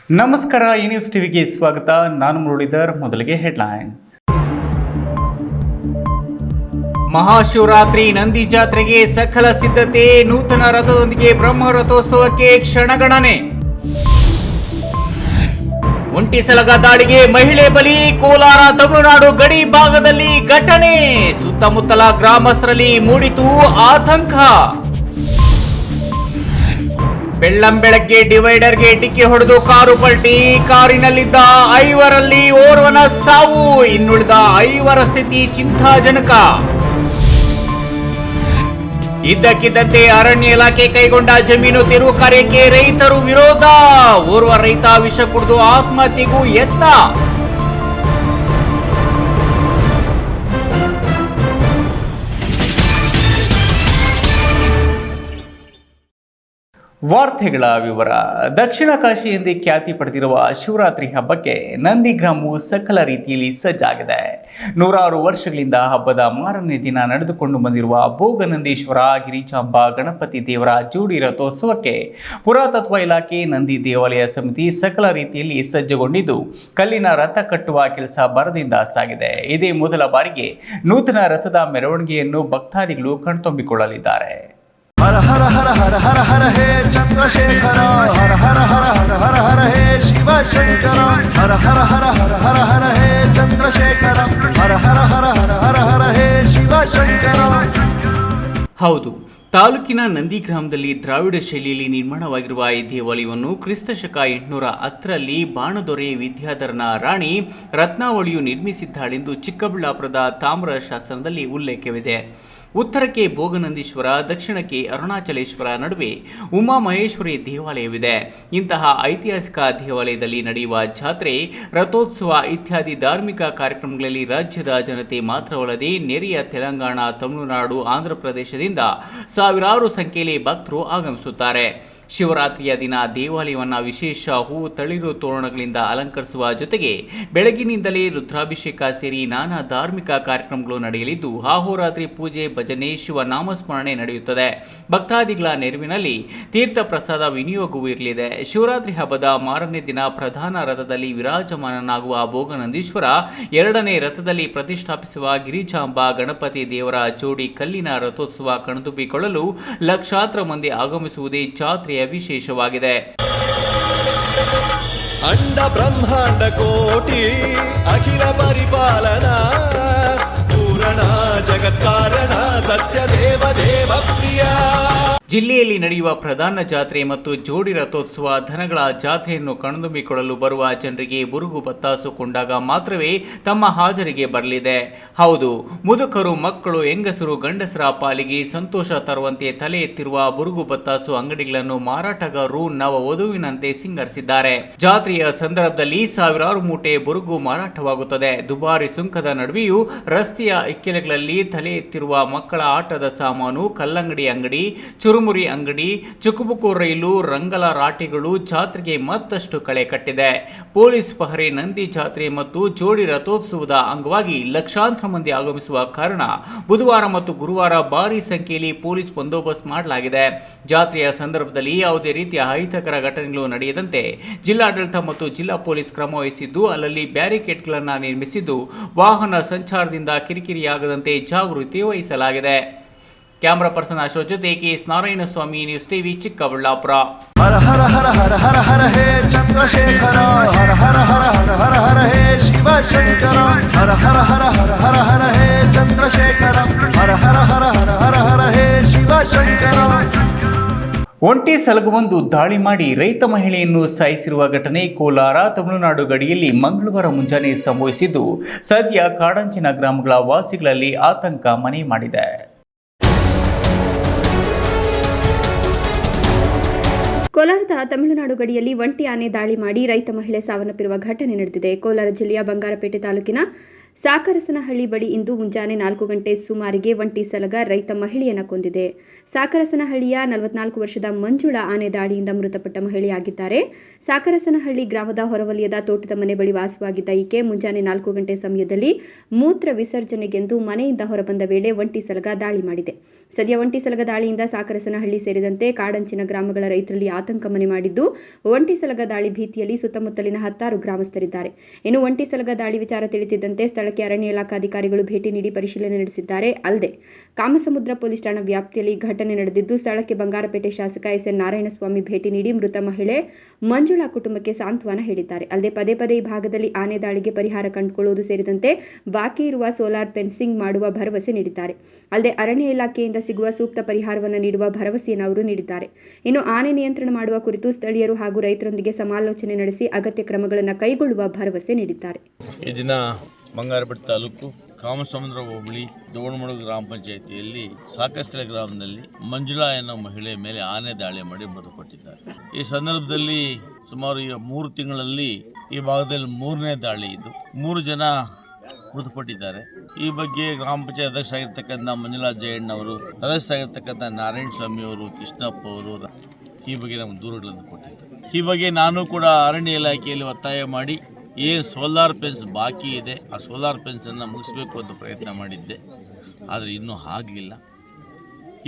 ನಮಸ್ಕಾರ, ಈ ನ್ಯೂಸ್ ಟಿವಿಗೆ ಸ್ವಾಗತ. ನಾನು ಮುರಳೀಧರ್. ಮೊದಲಿಗೆ ಹೆಡ್ಲೈನ್ಸ್. ಮಹಾಶಿವರಾತ್ರಿ ನಂದಿ ಜಾತ್ರೆಗೆ ಸಕಲ ಸಿದ್ಧತೆ. ನೂತನ ರಥದೊಂದಿಗೆ ಬ್ರಹ್ಮ ರಥೋತ್ಸವಕ್ಕೆ ಕ್ಷಣಗಣನೆ. ಒಂಟಿ ಸಲಗ ದಾಳಿಗೆ ಮಹಿಳೆ ಬಲಿ. ಕೋಲಾರ ತಮಿಳುನಾಡು ಗಡಿ ಭಾಗದಲ್ಲಿ ಘಟನೆ. ಸುತ್ತಮುತ್ತಲ ಗ್ರಾಮಸ್ಥರಲ್ಲಿ ಮೂಡಿತು ಆತಂಕ. ಬೆಳ್ಳಂಬೆಳಗ್ಗೆ ಡಿವೈಡರ್ಗೆ ಡಿಕ್ಕಿ ಹೊಡೆದು ಕಾರು ಪಲ್ಟಿ. ಕಾರಿನಲ್ಲಿದ್ದ 5ರಲ್ಲಿ ಓರ್ವನ ಸಾವು. ಇನ್ನುಳಿದ 5ರ ಸ್ಥಿತಿ ಚಿಂತಾಜನಕ. ಇದ್ದಕ್ಕಿದ್ದಂತೆ ಅರಣ್ಯ ಇಲಾಖೆ ಕೈಗೊಂಡ ಜಮೀನು ತೆರವು ಕಾರ್ಯಕ್ಕೆ ರೈತರು ವಿರೋಧ. ಓರ್ವ ರೈತ ವಿಷ ಕುಡಿದು ಆತ್ಮಹತ್ಯೆಗೂ ಯತ್ನ. ವಾರ್ತೆಗಳ ವಿವರ. ದಕ್ಷಿಣ ಕಾಶಿ ಎಂದೇ ಖ್ಯಾತಿ ಪಡೆದಿರುವ ಶಿವರಾತ್ರಿ ಹಬ್ಬಕ್ಕೆ ನಂದಿಗ್ರಾಮವು ಸಕಲ ರೀತಿಯಲ್ಲಿ ಸಜ್ಜಾಗಿದೆ. 100 ವರ್ಷಗಳಿಂದ ಹಬ್ಬದ ಮಾರನೇ ದಿನ ನಡೆದುಕೊಂಡು ಬಂದಿರುವ ಭೋಗನಂದೀಶ್ವರ ಗಿರಿಜಾಂಬ ಗಣಪತಿ ದೇವರ ಜೋಡಿ ರಥೋತ್ಸವಕ್ಕೆ ಪುರಾತತ್ವ ಇಲಾಖೆ, ನಂದಿ ದೇವಾಲಯ ಸಮಿತಿ ಸಕಲ ರೀತಿಯಲ್ಲಿ ಸಜ್ಜುಗೊಂಡಿದ್ದು ಕಲ್ಲಿನ ರಥ ಕಟ್ಟುವ ಕೆಲಸ ಭರದಿಂದ ಸಾಗಿದೆ. ಇದೇ ಮೊದಲ ಬಾರಿಗೆ ನೂತನ ರಥದ ಮೆರವಣಿಗೆಯನ್ನು ಭಕ್ತಾದಿಗಳು ಕಣ್ತುಂಬಿಕೊಳ್ಳಲಿದ್ದಾರೆ. ಹರ ಹರ ಹರ ಹರ ಹರ ಹರ ಹೇ ಚಂದ್ರಶೇಖರ, ಹರ ಹರ ಹರ ಹರ ಹರ ಹರ ಹೇ ಶಿವಶಂಕರ, ಹರ ಹರ ಹರ ಹರ ಹರ ಹರ ಹೇ ಚಂದ್ರಶೇಖರ, ಹರ ಹರ ಹರ ಹರ ಹರ ಹರ ಹೇ ಶಿವಶಂಕರ. ಹೌದು, ತಾಲೂಕಿನ ನಂದಿ ಗ್ರಾಮದಲ್ಲಿ ದ್ರಾವಿಡ ಶೈಲಿಯಲ್ಲಿ ನಿರ್ಮಾಣವಾಗಿರುವ ಈ ದೇವಾಲಯವನ್ನು ಕ್ರಿಸ್ತಶಕ 810ರಲ್ಲಿ ಬಾಣದೊರೆ ವಿದ್ಯಾಧರನ ರಾಣಿ ರತ್ನಾವಳಿಯು ನಿರ್ಮಿಸಿದ್ದಾಳೆಂದು ಚಿಕ್ಕಬಳ್ಳಾಪುರದ ತಾಮ್ರ ಶಾಸನದಲ್ಲಿ ಉಲ್ಲೇಖವಿದೆ. ಉತ್ತರಕ್ಕೆ ಭೋಗನಂದೀಶ್ವರ, ದಕ್ಷಿಣಕ್ಕೆ ಅರುಣಾಚಲೇಶ್ವರ, ನಡುವೆ ಉಮಾಮಹೇಶ್ವರಿ ದೇವಾಲಯವಿದೆ. ಇಂತಹ ಐತಿಹಾಸಿಕ ದೇವಾಲಯದಲ್ಲಿ ನಡೆಯುವ ಜಾತ್ರೆ, ರಥೋತ್ಸವ ಇತ್ಯಾದಿ ಧಾರ್ಮಿಕ ಕಾರ್ಯಕ್ರಮಗಳಲ್ಲಿ ರಾಜ್ಯದ ಜನತೆ ಮಾತ್ರವಲ್ಲದೆ ನೆರೆಯ ತೆಲಂಗಾಣ, ತಮಿಳುನಾಡು, ಆಂಧ್ರಪ್ರದೇಶದಿಂದ ಸಾವಿರಾರು ಸಂಖ್ಯೆಯಲ್ಲಿ ಭಕ್ತರು ಆಗಮಿಸುತ್ತಾರೆ. ಶಿವರಾತ್ರಿಯ ದಿನ ದೇವಾಲಯವನ್ನು ವಿಶೇಷ ಹೂ, ತಳಿರು ತೋರಣಗಳಿಂದ ಅಲಂಕರಿಸುವ ಜೊತೆಗೆ ಬೆಳಗಿನಿಂದಲೇ ರುದ್ರಾಭಿಷೇಕ ಸೇರಿ ನಾನಾ ಧಾರ್ಮಿಕ ಕಾರ್ಯಕ್ರಮಗಳು ನಡೆಯಲಿದ್ದು ಅಹೋರಾತ್ರಿ ಪೂಜೆ, ಭಜನೆ, ಶಿವ ನಾಮಸ್ಮರಣೆ ನಡೆಯುತ್ತದೆ. ಭಕ್ತಾದಿಗಳ ನೆರವಿನಲ್ಲಿ ತೀರ್ಥ ಪ್ರಸಾದ ವಿನಿಯೋಗವೂ ಇರಲಿದೆ. ಶಿವರಾತ್ರಿ ಹಬ್ಬದ ಮಾರನೇ ದಿನ ಪ್ರಧಾನ ರಥದಲ್ಲಿ ವಿರಾಜಮಾನನಾಗುವ ಭೋಗನಂದೀಶ್ವರ, 2ನೇ ರಥದಲ್ಲಿ ಪ್ರತಿಷ್ಠಾಪಿಸುವ ಗಿರಿಜಾಂಬ ಗಣಪತಿ ದೇವರ ಜೋಡಿ ಕಲ್ಲಿನ ರಥೋತ್ಸವ ಕಣ್ತುಂಬಿಕೊಳ್ಳಲು ಲಕ್ಷಾಂತರ ಮಂದಿ ಆಗಮಿಸುವುದೇ ಜಾತ್ರೆಯ ವಿಶೇಷವಾಗಿದೆ. ಅಂಡ ಬ್ರಹ್ಮಾಂಡ ಕೋಟಿ ಅಖಿಲ ಪರಿಪಾಲನಾ ಪೂರಣ ಜಗತ್ಕಾರಣ ಸತ್ಯ ದೇವ ದೇವ ಪ್ರಿಯ. ಜಿಲ್ಲೆಯಲ್ಲಿ ನಡೆಯುವ ಪ್ರಧಾನ ಜಾತ್ರೆ ಮತ್ತು ಜೋಡಿ ರಥೋತ್ಸವ ದನಗಳ ಜಾತ್ರೆಯನ್ನು ಕಣ್ತುಂಬಿಕೊಳ್ಳಲು ಬರುವ ಜನರಿಗೆ ಬುರುಗು ಬತ್ತಾಸು ಕೊಂಡಾಗ ಮಾತ್ರವೇ ತಮ್ಮ ಹಾಜರಿಗೆ ಬರಲಿದೆ. ಹೌದು, ಮುದುಕರು, ಮಕ್ಕಳು, ಹೆಂಗಸರು, ಗಂಡಸರ ಪಾಲಿಗೆ ಸಂತೋಷ ತರುವಂತೆ ತಲೆ ಎತ್ತಿರುವ ಬುರುಗು ಬತ್ತಾಸು ಅಂಗಡಿಗಳನ್ನು ಮಾರಾಟಗಾರರು ನವವಧುವಿನಂತೆ ಸಿಂಗರಿಸಿದ್ದಾರೆ. ಜಾತ್ರೆಯ ಸಂದರ್ಭದಲ್ಲಿ ಸಾವಿರಾರು ಮೂಟೆ ಬುರುಗು ಮಾರಾಟವಾಗುತ್ತದೆ. ದುಬಾರಿ ಸುಂಕದ ನಡುವೆಯೂ ರಸ್ತೆಯ ಇಕ್ಕೆಲೆಗಳಲ್ಲಿ ತಲೆ ಎತ್ತಿರುವ ಮಕ್ಕಳ ಆಟದ ಸಾಮಾನು, ಕಲ್ಲಂಗಡಿ ಅಂಗಡಿ, ಚುರುಮುರಿ ಅಂಗಡಿ, ಚುಕುಬುಕು ರೈಲು, ರಂಗಲ ರಾಟಿಗಳು ಜಾತ್ರೆಗೆ ಮತ್ತಷ್ಟು ಕಳೆ ಕಟ್ಟಿದೆ. ಪೊಲೀಸ್ ಪಹರೆ ನಂದಿ ಜಾತ್ರೆ ಮತ್ತು ಜೋಡಿ ರಥೋತ್ಸವದ ಅಂಗವಾಗಿ ಲಕ್ಷಾಂತರ ಮಂದಿ ಆಗಮಿಸುವ ಕಾರಣ ಬುಧವಾರ ಮತ್ತು ಗುರುವಾರ ಭಾರೀ ಸಂಖ್ಯೆಯಲ್ಲಿ ಪೊಲೀಸ್ ಬಂದೋಬಸ್ತ್ ಮಾಡಲಾಗಿದೆ. ಜಾತ್ರೆಯ ಸಂದರ್ಭದಲ್ಲಿ ಯಾವುದೇ ರೀತಿಯ ಅಹಿತಕರ ಘಟನೆಗಳು ನಡೆಯದಂತೆ ಜಿಲ್ಲಾಡಳಿತ ಮತ್ತು ಜಿಲ್ಲಾ ಪೊಲೀಸ್ ಕ್ರಮ ವಹಿಸಿದ್ದು ಅಲ್ಲಲ್ಲಿ ಬ್ಯಾರಿಕೇಡ್ಗಳನ್ನು ನಿರ್ಮಿಸಿದ್ದು ವಾಹನ ಸಂಚಾರದಿಂದ ಕಿರಿಕಿರಿಯಾಗದಂತೆ ಜಾಗೃತಿ ವಹಿಸಲಾಗಿದೆ. ಕ್ಯಾಮರಾ ಪರ್ಸನ್ ಅಶೋಕ್ ಜೊತೆ KS. Narayanaswamy, news TV, Chikkaballapur. Hara Hara Hara Hara Hara Hara ಹೇ ಚಂದ್ರಶೇಖರ, ಹರ ಹರ ಹರ ಹರ ಹರ ಹರ ಹೇ ಶಿವಶಂಕರ, ಹರ ಹರ ಹರ ಹರ ಹರ ಹರ ಹೇ ಚಂದ್ರಶೇಖರ, ಹರ ಹರ ಹರ ಹರ ಹರ ಹರ ಹೇ ಶಿವಶಂಕರ. ಒಂಟಿ ಸಲಗುವೊಂದು ದಾಳಿ ಮಾಡಿ ರೈತ ಮಹಿಳೆಯನ್ನು ಸಾಯಿಸಿರುವ ಘಟನೆ ಕೋಲಾರ ತಮಿಳುನಾಡು ಗಡಿಯಲ್ಲಿ ಮಂಗಳವಾರ ಮುಂಜಾನೆ ಸಂಭವಿಸಿದ್ದು ಸದ್ಯ ಕಾಡಂಚಿನ ಗ್ರಾಮಗಳ ವಾಸಿಗಳಲ್ಲಿ ಆತಂಕ ಮನೆ ಮಾಡಿದೆ. ಕೋಲಾರದ ತಮಿಳುನಾಡು ಗಡಿಯಲ್ಲಿ ಒಂಟಿ ಆನೆ ದಾಳಿ ಮಾಡಿ ರೈತ ಮಹಿಳೆ ಸಾವನ್ನಪ್ಪಿರುವ ಘಟನೆ ನಡೆದಿದೆ. ಕೋಲಾರ ಜಿಲ್ಲೆಯ ಬಂಗಾರಪೇಟೆ ತಾಲೂಕಿನ ಸಾಕರಸನಹಳ್ಳಿ ಬಳಿ ಇಂದು ಮುಂಜಾನೆ 4 ಗಂಟೆ ಸುಮಾರಿಗೆ ಒಂಟಿ ಸಲಗ ರೈತ ಮಹಿಳೆಯನ್ನು ಕೊಂದಿದೆ. ಸಾಕರಸನಹಳ್ಳಿಯ 44 ವರ್ಷದ ಮಂಜುಳಾ ಆನೆ ದಾಳಿಯಿಂದ ಮೃತಪಟ್ಟ ಮಹಿಳೆಯಾಗಿದ್ದಾರೆ. ಸಾಕರಸನಹಳ್ಳಿ ಗ್ರಾಮದ ಹೊರವಲಯದ ತೋಟದ ಮನೆ ಬಳಿ ವಾಸವಾಗಿದ್ದ ಈಕೆ ಮುಂಜಾನೆ 4 ಗಂಟೆ ಸಮಯದಲ್ಲಿ ಮೂತ್ರ ವಿಸರ್ಜನೆಗೆಂದು ಮನೆಯಿಂದ ಹೊರಬಂದ ವೇಳೆ ಒಂಟಿ ಸಲಗ ದಾಳಿ ಮಾಡಿದೆ. ಸದ್ಯ ಒಂಟಿ ಸಲಗ ದಾಳಿಯಿಂದ ಸಾಕರಸನಹಳ್ಳಿ ಸೇರಿದಂತೆ ಕಾಡಂಚಿನ ಗ್ರಾಮಗಳ ರೈತರಲ್ಲಿ ಆತಂಕ ಮನೆ ಮಾಡಿದ್ದು, ಒಂಟಿ ಸಲಗ ದಾಳಿ ಭೀತಿಯಲ್ಲಿ ಸುತ್ತಮುತ್ತಲಿನ 10 ಗ್ರಾಮಸ್ಥರಿದ್ದಾರೆ. ಇನ್ನು ಒಂಟಿ ಸಲಗ ದಾಳಿ ವಿಚಾರ ತಿಳಿದಿದ್ದಂತೆ ಸ್ಥಳಕ್ಕೆ ಅರಣ್ಯ ಇಲಾಖಾಧಿಕಾರಿಗಳು ಭೇಟಿ ನೀಡಿ ಪರಿಶೀಲನೆ ನಡೆಸಿದ್ದಾರೆ. ಅಲ್ಲದೆ ಕಾಮಸಮುದ್ರ ಪೊಲೀಸ್ ಠಾಣಾ ವ್ಯಾಪ್ತಿಯಲ್ಲಿ ಘಟನೆ ನಡೆದಿದ್ದು, ಸ್ಥಳಕ್ಕೆ ಬಂಗಾರಪೇಟೆ ಶಾಸಕ ಎಸ್.ಎನ್. ನಾರಾಯಣಸ್ವಾಮಿ ಭೇಟಿ ನೀಡಿ ಮೃತ ಮಹಿಳೆ ಮಂಜುಳಾ ಕುಟುಂಬಕ್ಕೆ ಸಾಂತ್ವನ ಹೇಳಿದ್ದಾರೆ. ಅಲ್ಲದೆ ಪದೇ ಪದೇ ಈ ಭಾಗದಲ್ಲಿ ಆನೆ ದಾಳಿಗೆ ಪರಿಹಾರ ಕಂಡುಕೊಳ್ಳುವುದು ಸೇರಿದಂತೆ ಬಾಕಿ ಇರುವ ಸೋಲಾರ್ ಫೆನ್ಸಿಂಗ್ ಮಾಡುವ ಭರವಸೆ ನೀಡಿದ್ದಾರೆ. ಅಲ್ಲದೆ ಅರಣ್ಯ ಇಲಾಖೆಯಿಂದ ಸಿಗುವ ಸೂಕ್ತ ಪರಿಹಾರವನ್ನು ನೀಡುವ ಭರವಸೆಯನ್ನು ಅವರು ನೀಡಿದ್ದಾರೆ. ಇನ್ನು ಆನೆ ನಿಯಂತ್ರಣ ಮಾಡುವ ಕುರಿತು ಸ್ಥಳೀಯರು ಹಾಗೂ ರೈತರೊಂದಿಗೆ ಸಮಾಲೋಚನೆ ನಡೆಸಿ ಅಗತ್ಯ ಕ್ರಮಗಳನ್ನು ಕೈಗೊಳ್ಳುವ ಭರವಸೆ ನೀಡಿದ್ದಾರೆ. ಈ ದಿನ ಬಂಗಾರಪೇಟೆ ತಾಲೂಕು ಕಾಮಸಮುದ್ರ ಹೋಬಳಿ ದೋಣಮಡುಗು ಗ್ರಾಮ ಪಂಚಾಯಿತಿಯಲ್ಲಿ ಸಾಕಷ್ಟೇ ಗ್ರಾಮದಲ್ಲಿ ಮಂಜುಳಾ ಎನ್ನುವ ಮಹಿಳೆ ಮೇಲೆ ಆನೆ ದಾಳಿ ಮಾಡಿ ಮೃತಪಟ್ಟಿದ್ದಾರೆ. ಈ ಸಂದರ್ಭದಲ್ಲಿ ಸುಮಾರು 3 ತಿಂಗಳಲ್ಲಿ ಈ ಭಾಗದಲ್ಲಿ 3ನೇ ದಾಳಿ ಇದು. 3 ಜನ ಮೃತಪಟ್ಟಿದ್ದಾರೆ. ಈ ಬಗ್ಗೆ ಗ್ರಾಮ ಪಂಚಾಯತ್ ಅಧ್ಯಕ್ಷ ಆಗಿರ್ತಕ್ಕಂಥ ಮಂಜುಳಾ ಜಯಣ್ಣವರು, ಸದಸ್ಯರಾಗಿರ್ತಕ್ಕಂಥ ನಾರಾಯಣ ಸ್ವಾಮಿ ಅವರು, ಕೃಷ್ಣಪ್ಪ ಅವರು ಈ ಬಗ್ಗೆ ನಮಗೆ ದೂರುಗಳನ್ನು ಕೊಟ್ಟಿದ್ದಾರೆ. ಈ ಬಗ್ಗೆ ನಾನು ಕೂಡ ಅರಣ್ಯ ಇಲಾಖೆಯಲ್ಲಿ ಒತ್ತಾಯ ಮಾಡಿ ಏನು ಸೋಲಾರ್ ಫೆನ್ಸ್ ಬಾಕಿ ಇದೆ ಆ ಸೋಲಾರ್ ಫೆನ್ಸನ್ನು ಮುಗಿಸ್ಬೇಕು ಅಂತ ಪ್ರಯತ್ನ ಮಾಡಿದ್ದೆ. ಆದರೆ ಇನ್ನೂ ಆಗಲಿಲ್ಲ.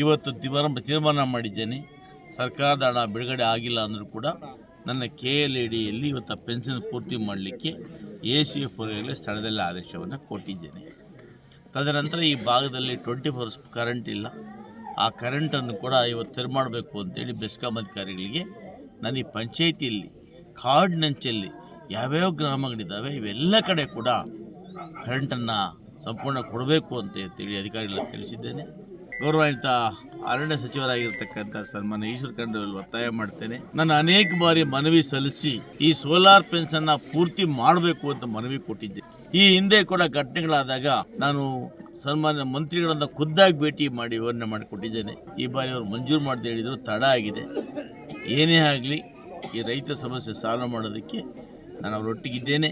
ಇವತ್ತು ತೀರ್ಮಾನ ಮಾಡಿದ್ದೇನೆ. ಸರ್ಕಾರದ ಹಣ ಬಿಡುಗಡೆ ಆಗಿಲ್ಲ ಅಂದರೂ ಕೂಡ ನನ್ನ KLADಯಲ್ಲಿ ಇವತ್ತು ಪೆನ್ಷನ್ ಪೂರ್ತಿ ಮಾಡಲಿಕ್ಕೆ ACF ಅವರಿಗೆ ಸ್ಥಳದಲ್ಲಿ ಆದೇಶವನ್ನು ಕೊಟ್ಟಿದ್ದೇನೆ. ತದನಂತರ ಈ ಭಾಗದಲ್ಲಿ 24 hours ಕರೆಂಟ್ ಇಲ್ಲ. ಆ ಕರೆಂಟನ್ನು ಕೂಡ ಇವತ್ತು ತೆರವು ಮಾಡಬೇಕು ಅಂತೇಳಿ ಬೆಸ್ಕಾಂ ಅಧಿಕಾರಿಗಳಿಗೆ ನಾನು ಈ ಪಂಚಾಯಿತಿಯಲ್ಲಿ ಕಾಡಿನಂಚಲ್ಲಿ ಯಾವ್ಯಾವ ಗ್ರಾಮಗಳಿದ್ದಾವೆ ಇವೆಲ್ಲ ಕಡೆ ಕೂಡ ಕರೆಂಟನ್ನು ಸಂಪೂರ್ಣ ಕೊಡಬೇಕು ಅಂತ ಹೇಳಿ ಅಧಿಕಾರಿಗಳಿಗೆ ತಿಳಿಸಿದ್ದೇನೆ. ಗೌರವಾನ್ವಿತ ಅರಣ್ಯ ಸಚಿವರಾಗಿರ್ತಕ್ಕಂಥ ಸನ್ಮಾನ್ಯ ಈಶ್ವರ ಖಂಡ್ರೆ ಒತ್ತಾಯ ಮಾಡ್ತೇನೆ. ನಾನು ಅನೇಕ ಬಾರಿ ಮನವಿ ಸಲ್ಲಿಸಿ ಈ ಸೋಲಾರ್ ಫೆನ್ಸನ್ನು ಪೂರ್ತಿ ಮಾಡಬೇಕು ಅಂತ ಮನವಿ ಕೊಟ್ಟಿದ್ದೆ. ಈ ಹಿಂದೆ ಕೂಡ ಘಟನೆಗಳಾದಾಗ ನಾನು ಸನ್ಮಾನ್ಯ ಮಂತ್ರಿಗಳನ್ನು ಖುದ್ದಾಗಿ ಭೇಟಿ ಮಾಡಿ ವಿವರಣೆ ಮಾಡಿಕೊಟ್ಟಿದ್ದೇನೆ. ಈ ಬಾರಿ ಅವರು ಮಂಜೂರು ಮಾಡದೆ ಹೇಳಿದರು, ತಡ ಆಗಿದೆ. ಏನೇ ಆಗಲಿ ಈ ರೈತ ಸಮಸ್ಯೆ ಸಾಲ್ವ್ ಮಾಡೋದಕ್ಕೆ ನಾನು ಅವರೊಟ್ಟಿಗಿದ್ದೇನೆ.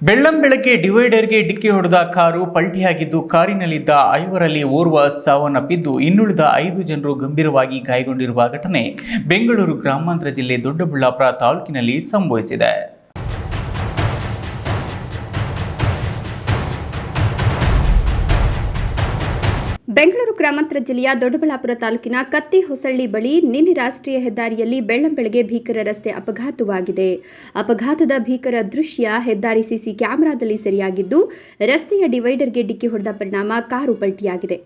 ಬೆಳ್ಳಂಬೆಳಗ್ಗೆ ಡಿವೈಡರ್ಗೆ ಡಿಕ್ಕಿ ಹೊಡೆದ ಕಾರು ಪಲ್ಟಿಯಾಗಿದ್ದು, ಕಾರಿನಲ್ಲಿದ್ದ 5ರಲ್ಲಿ ಓರ್ವ ಸಾವನ್ನಪ್ಪಿದ್ದು, ಇನ್ನುಳಿದ 5 ಜನರು ಗಂಭೀರವಾಗಿ ಗಾಯಗೊಂಡಿರುವ ಘಟನೆ ಬೆಂಗಳೂರು ಗ್ರಾಮಾಂತರ ಜಿಲ್ಲೆ ದೊಡ್ಡಬಳ್ಳಾಪುರ ತಾಲೂಕಿನಲ್ಲಿ ಸಂಭವಿಸಿದೆ. ಬೆಂಗಳೂರು ಗ್ರಾಮಾಂತರ ಜಿಲ್ಲೆಯ ದೊಡ್ಡಬಳ್ಳಾಪುರ ತಾಲೂಕಿನ ಕತ್ತಿಹೊಸಳ್ಳಿ ಬಳಿ ನಿನ್ನೆ ರಾಷ್ಟ್ರೀಯ ಹೆದ್ದಾರಿಯಲ್ಲಿ ಬೆಳ್ಳಂಬೆಳಗ್ಗೆ ಭೀಕರ ರಸ್ತೆ ಅಪಘಾತವಾಗಿದೆ. ಅಪಘಾತದ ಭೀಕರ ದೃಶ್ಯ ಹೆದ್ದಾರಿ ಸಿಸಿ ಕ್ಯಾಮೆರಾದಲ್ಲಿ ಸೆರೆಯಾಗಿದ್ದು, ರಸ್ತೆಯ ಡಿವೈಡರ್ಗೆ ಡಿಕ್ಕಿ ಹೊಡೆದ ಪರಿಣಾಮ ಕಾರು ಪಲ್ಟಿಯಾಗಿದೆ.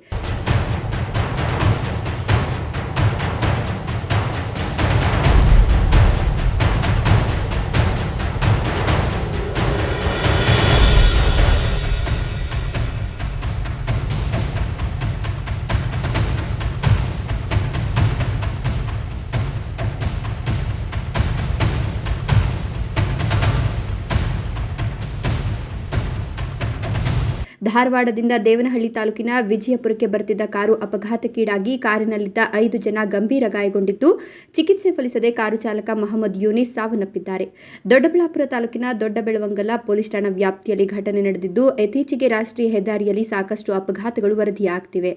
ಧಾರವಾಡದಿಂದ ದೇವನಹಳ್ಳಿ ತಾಲೂಕಿನ ವಿಜಯಪುರಕ್ಕೆ ಬರುತ್ತಿದ್ದ ಕಾರು ಅಪಘಾತಕ್ಕೀಡಾಗಿ ಕಾರಿನಲ್ಲಿದ್ದ 5 ಜನ ಗಂಭೀರ ಗಾಯಗೊಂಡಿದ್ದು, ಚಿಕಿತ್ಸೆ ಫಲಿಸದೆ ಕಾರು ಚಾಲಕ ಮೊಹಮ್ಮದ್ ಯೂನಿಸ್ ಸಾವನ್ನಪ್ಪಿದ್ದಾರೆ. ದೊಡ್ಡಬಳ್ಳಾಪುರ ತಾಲೂಕಿನ ದೊಡ್ಡಬೆಳವಂಗಲ ಪೊಲೀಸ್ ಠಾಣಾ ವ್ಯಾಪ್ತಿಯಲ್ಲಿ ಘಟನೆ ನಡೆದಿದ್ದು, ಇತ್ತೀಚೆಗೆ ರಾಷ್ಟ್ರೀಯ ಹೆದ್ದಾರಿಯಲ್ಲಿ ಸಾಕಷ್ಟು ಅಪಘಾತಗಳು ವರದಿಯಾಗುತ್ತಿವೆ.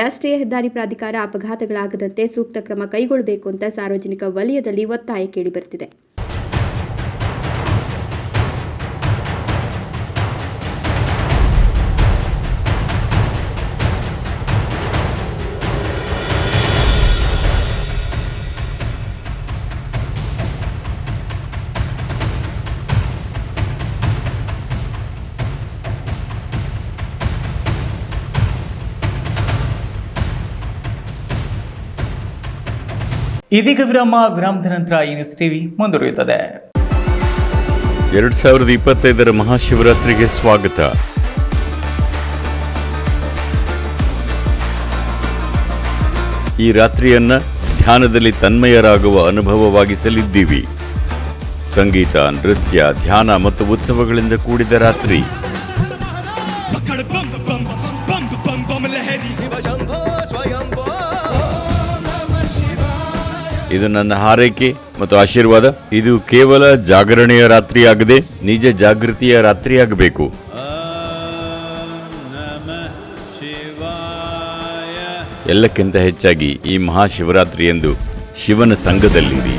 ರಾಷ್ಟ್ರೀಯ ಹೆದ್ದಾರಿ ಪ್ರಾಧಿಕಾರ ಅಪಘಾತಗಳಾಗದಂತೆ ಸೂಕ್ತ ಕ್ರಮ ಕೈಗೊಳ್ಳಬೇಕು ಅಂತ ಸಾರ್ವಜನಿಕ ವಲಯದಲ್ಲಿ ಒತ್ತಾಯ ಕೇಳಿಬರುತ್ತಿದೆ. ಇದೀಗ ವಿರಾಮದ ನಂತರ ಈ ನ್ಯೂಸ್ ಟಿವಿ ಮುಂದುವರಿಯುತ್ತದೆ. 2025 ಮಹಾಶಿವರಾತ್ರಿಗೆ ಸ್ವಾಗತ. ಈ ರಾತ್ರಿಯನ್ನ ಧ್ಯಾನದಲ್ಲಿ ತನ್ಮಯರಾಗುವ ಅನುಭವವಾಗಿಸಲಿದ್ದೀವಿ. ಸಂಗೀತ, ನೃತ್ಯ, ಧ್ಯಾನ ಮತ್ತು ಉತ್ಸವಗಳಿಂದ ಕೂಡಿದ ರಾತ್ರಿ. ಇದು ನನ್ನ ಹಾರೈಕೆ ಮತ್ತು ಆಶೀರ್ವಾದ. ಇದು ಕೇವಲ ಜಾಗರಣೆಯ ರಾತ್ರಿಯಾಗದೆ ನಿಜ ಜಾಗೃತಿಯ ರಾತ್ರಿಯಾಗಬೇಕು. ಎಲ್ಲಕ್ಕಿಂತ ಹೆಚ್ಚಾಗಿ ಈ ಮಹಾಶಿವರಾತ್ರಿಯಂದು ಶಿವನ ಸಂಘದಲ್ಲಿರಿ.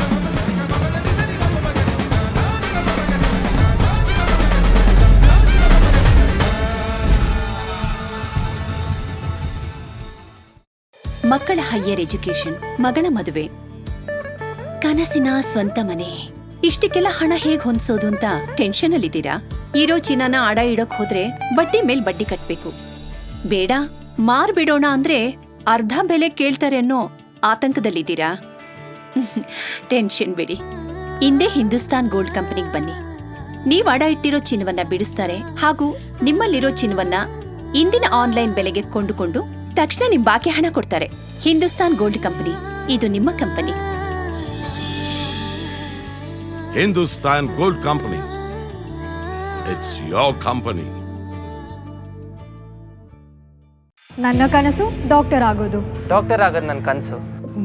ಮಕ್ಕಳ ಹೈಯರ್ ಎಜುಕೇಶನ್, ಮಗಳ ಮದುವೆ, ಕನಸಿನ ಸ್ವಂತ ಮನೆ, ಇಷ್ಟಕ್ಕೆಲ್ಲ ಹಣ ಹೇಗ್ ಹೊಂದ್ಸೋದು ಅಂತ ಟೆನ್ಷನ್ ಅಲ್ಲಿದ್ದೀರಾ? ಇರೋ ಚಿನ್ನನ ಅಡ ಇಡೋಕ್ ಹೋದ್ರೆ ಬಡ್ಡಿ ಮೇಲ್ ಬಡ್ಡಿ ಕಟ್ಬೇಕು. ಬೇಡ, ಮಾರ್ಬಿಡೋಣ ಅಂದ್ರೆ ಅರ್ಧ ಬೆಲೆ ಕೇಳ್ತಾರೆ ಅನ್ನೋ ಆತಂಕದಲ್ಲಿದ್ದೀರಾ? ಟೆನ್ಷನ್ ಬಿಡಿ, ಇಂದೇ ಹಿಂದೂಸ್ತಾನ್ ಗೋಲ್ಡ್ ಕಂಪನಿಗೆ ಬನ್ನಿ. ನೀವ್ ಅಡ ಇಟ್ಟಿರೋ ಚಿನ್ನವನ್ನ ಬಿಡಿಸ್ತಾರೆ ಹಾಗೂ ನಿಮ್ಮಲ್ಲಿರೋ ಚಿನ್ನವನ್ನ ಇಂದಿನ ಆನ್ಲೈನ್ ಬೆಲೆಗೆ ಕೊಂಡುಕೊಂಡು ತಕ್ಷಣ ನಿಮ್ ಬಾಕಿ ಹಣ ಕೊಡ್ತಾರೆ. ಹಿಂದೂಸ್ತಾನ್ ಗೋಲ್ಡ್ ಕಂಪನಿ, ಇದು ನಿಮ್ಮ company. Hindustan Gold Company. It's your company. ನನ್ನ ಕನಸು ಡಾಕ್ಟರ್ ಆಗೋದು. ಡಾಕ್ಟರ್ ಆಗೋದು ನನ್ನ ಕನಸು.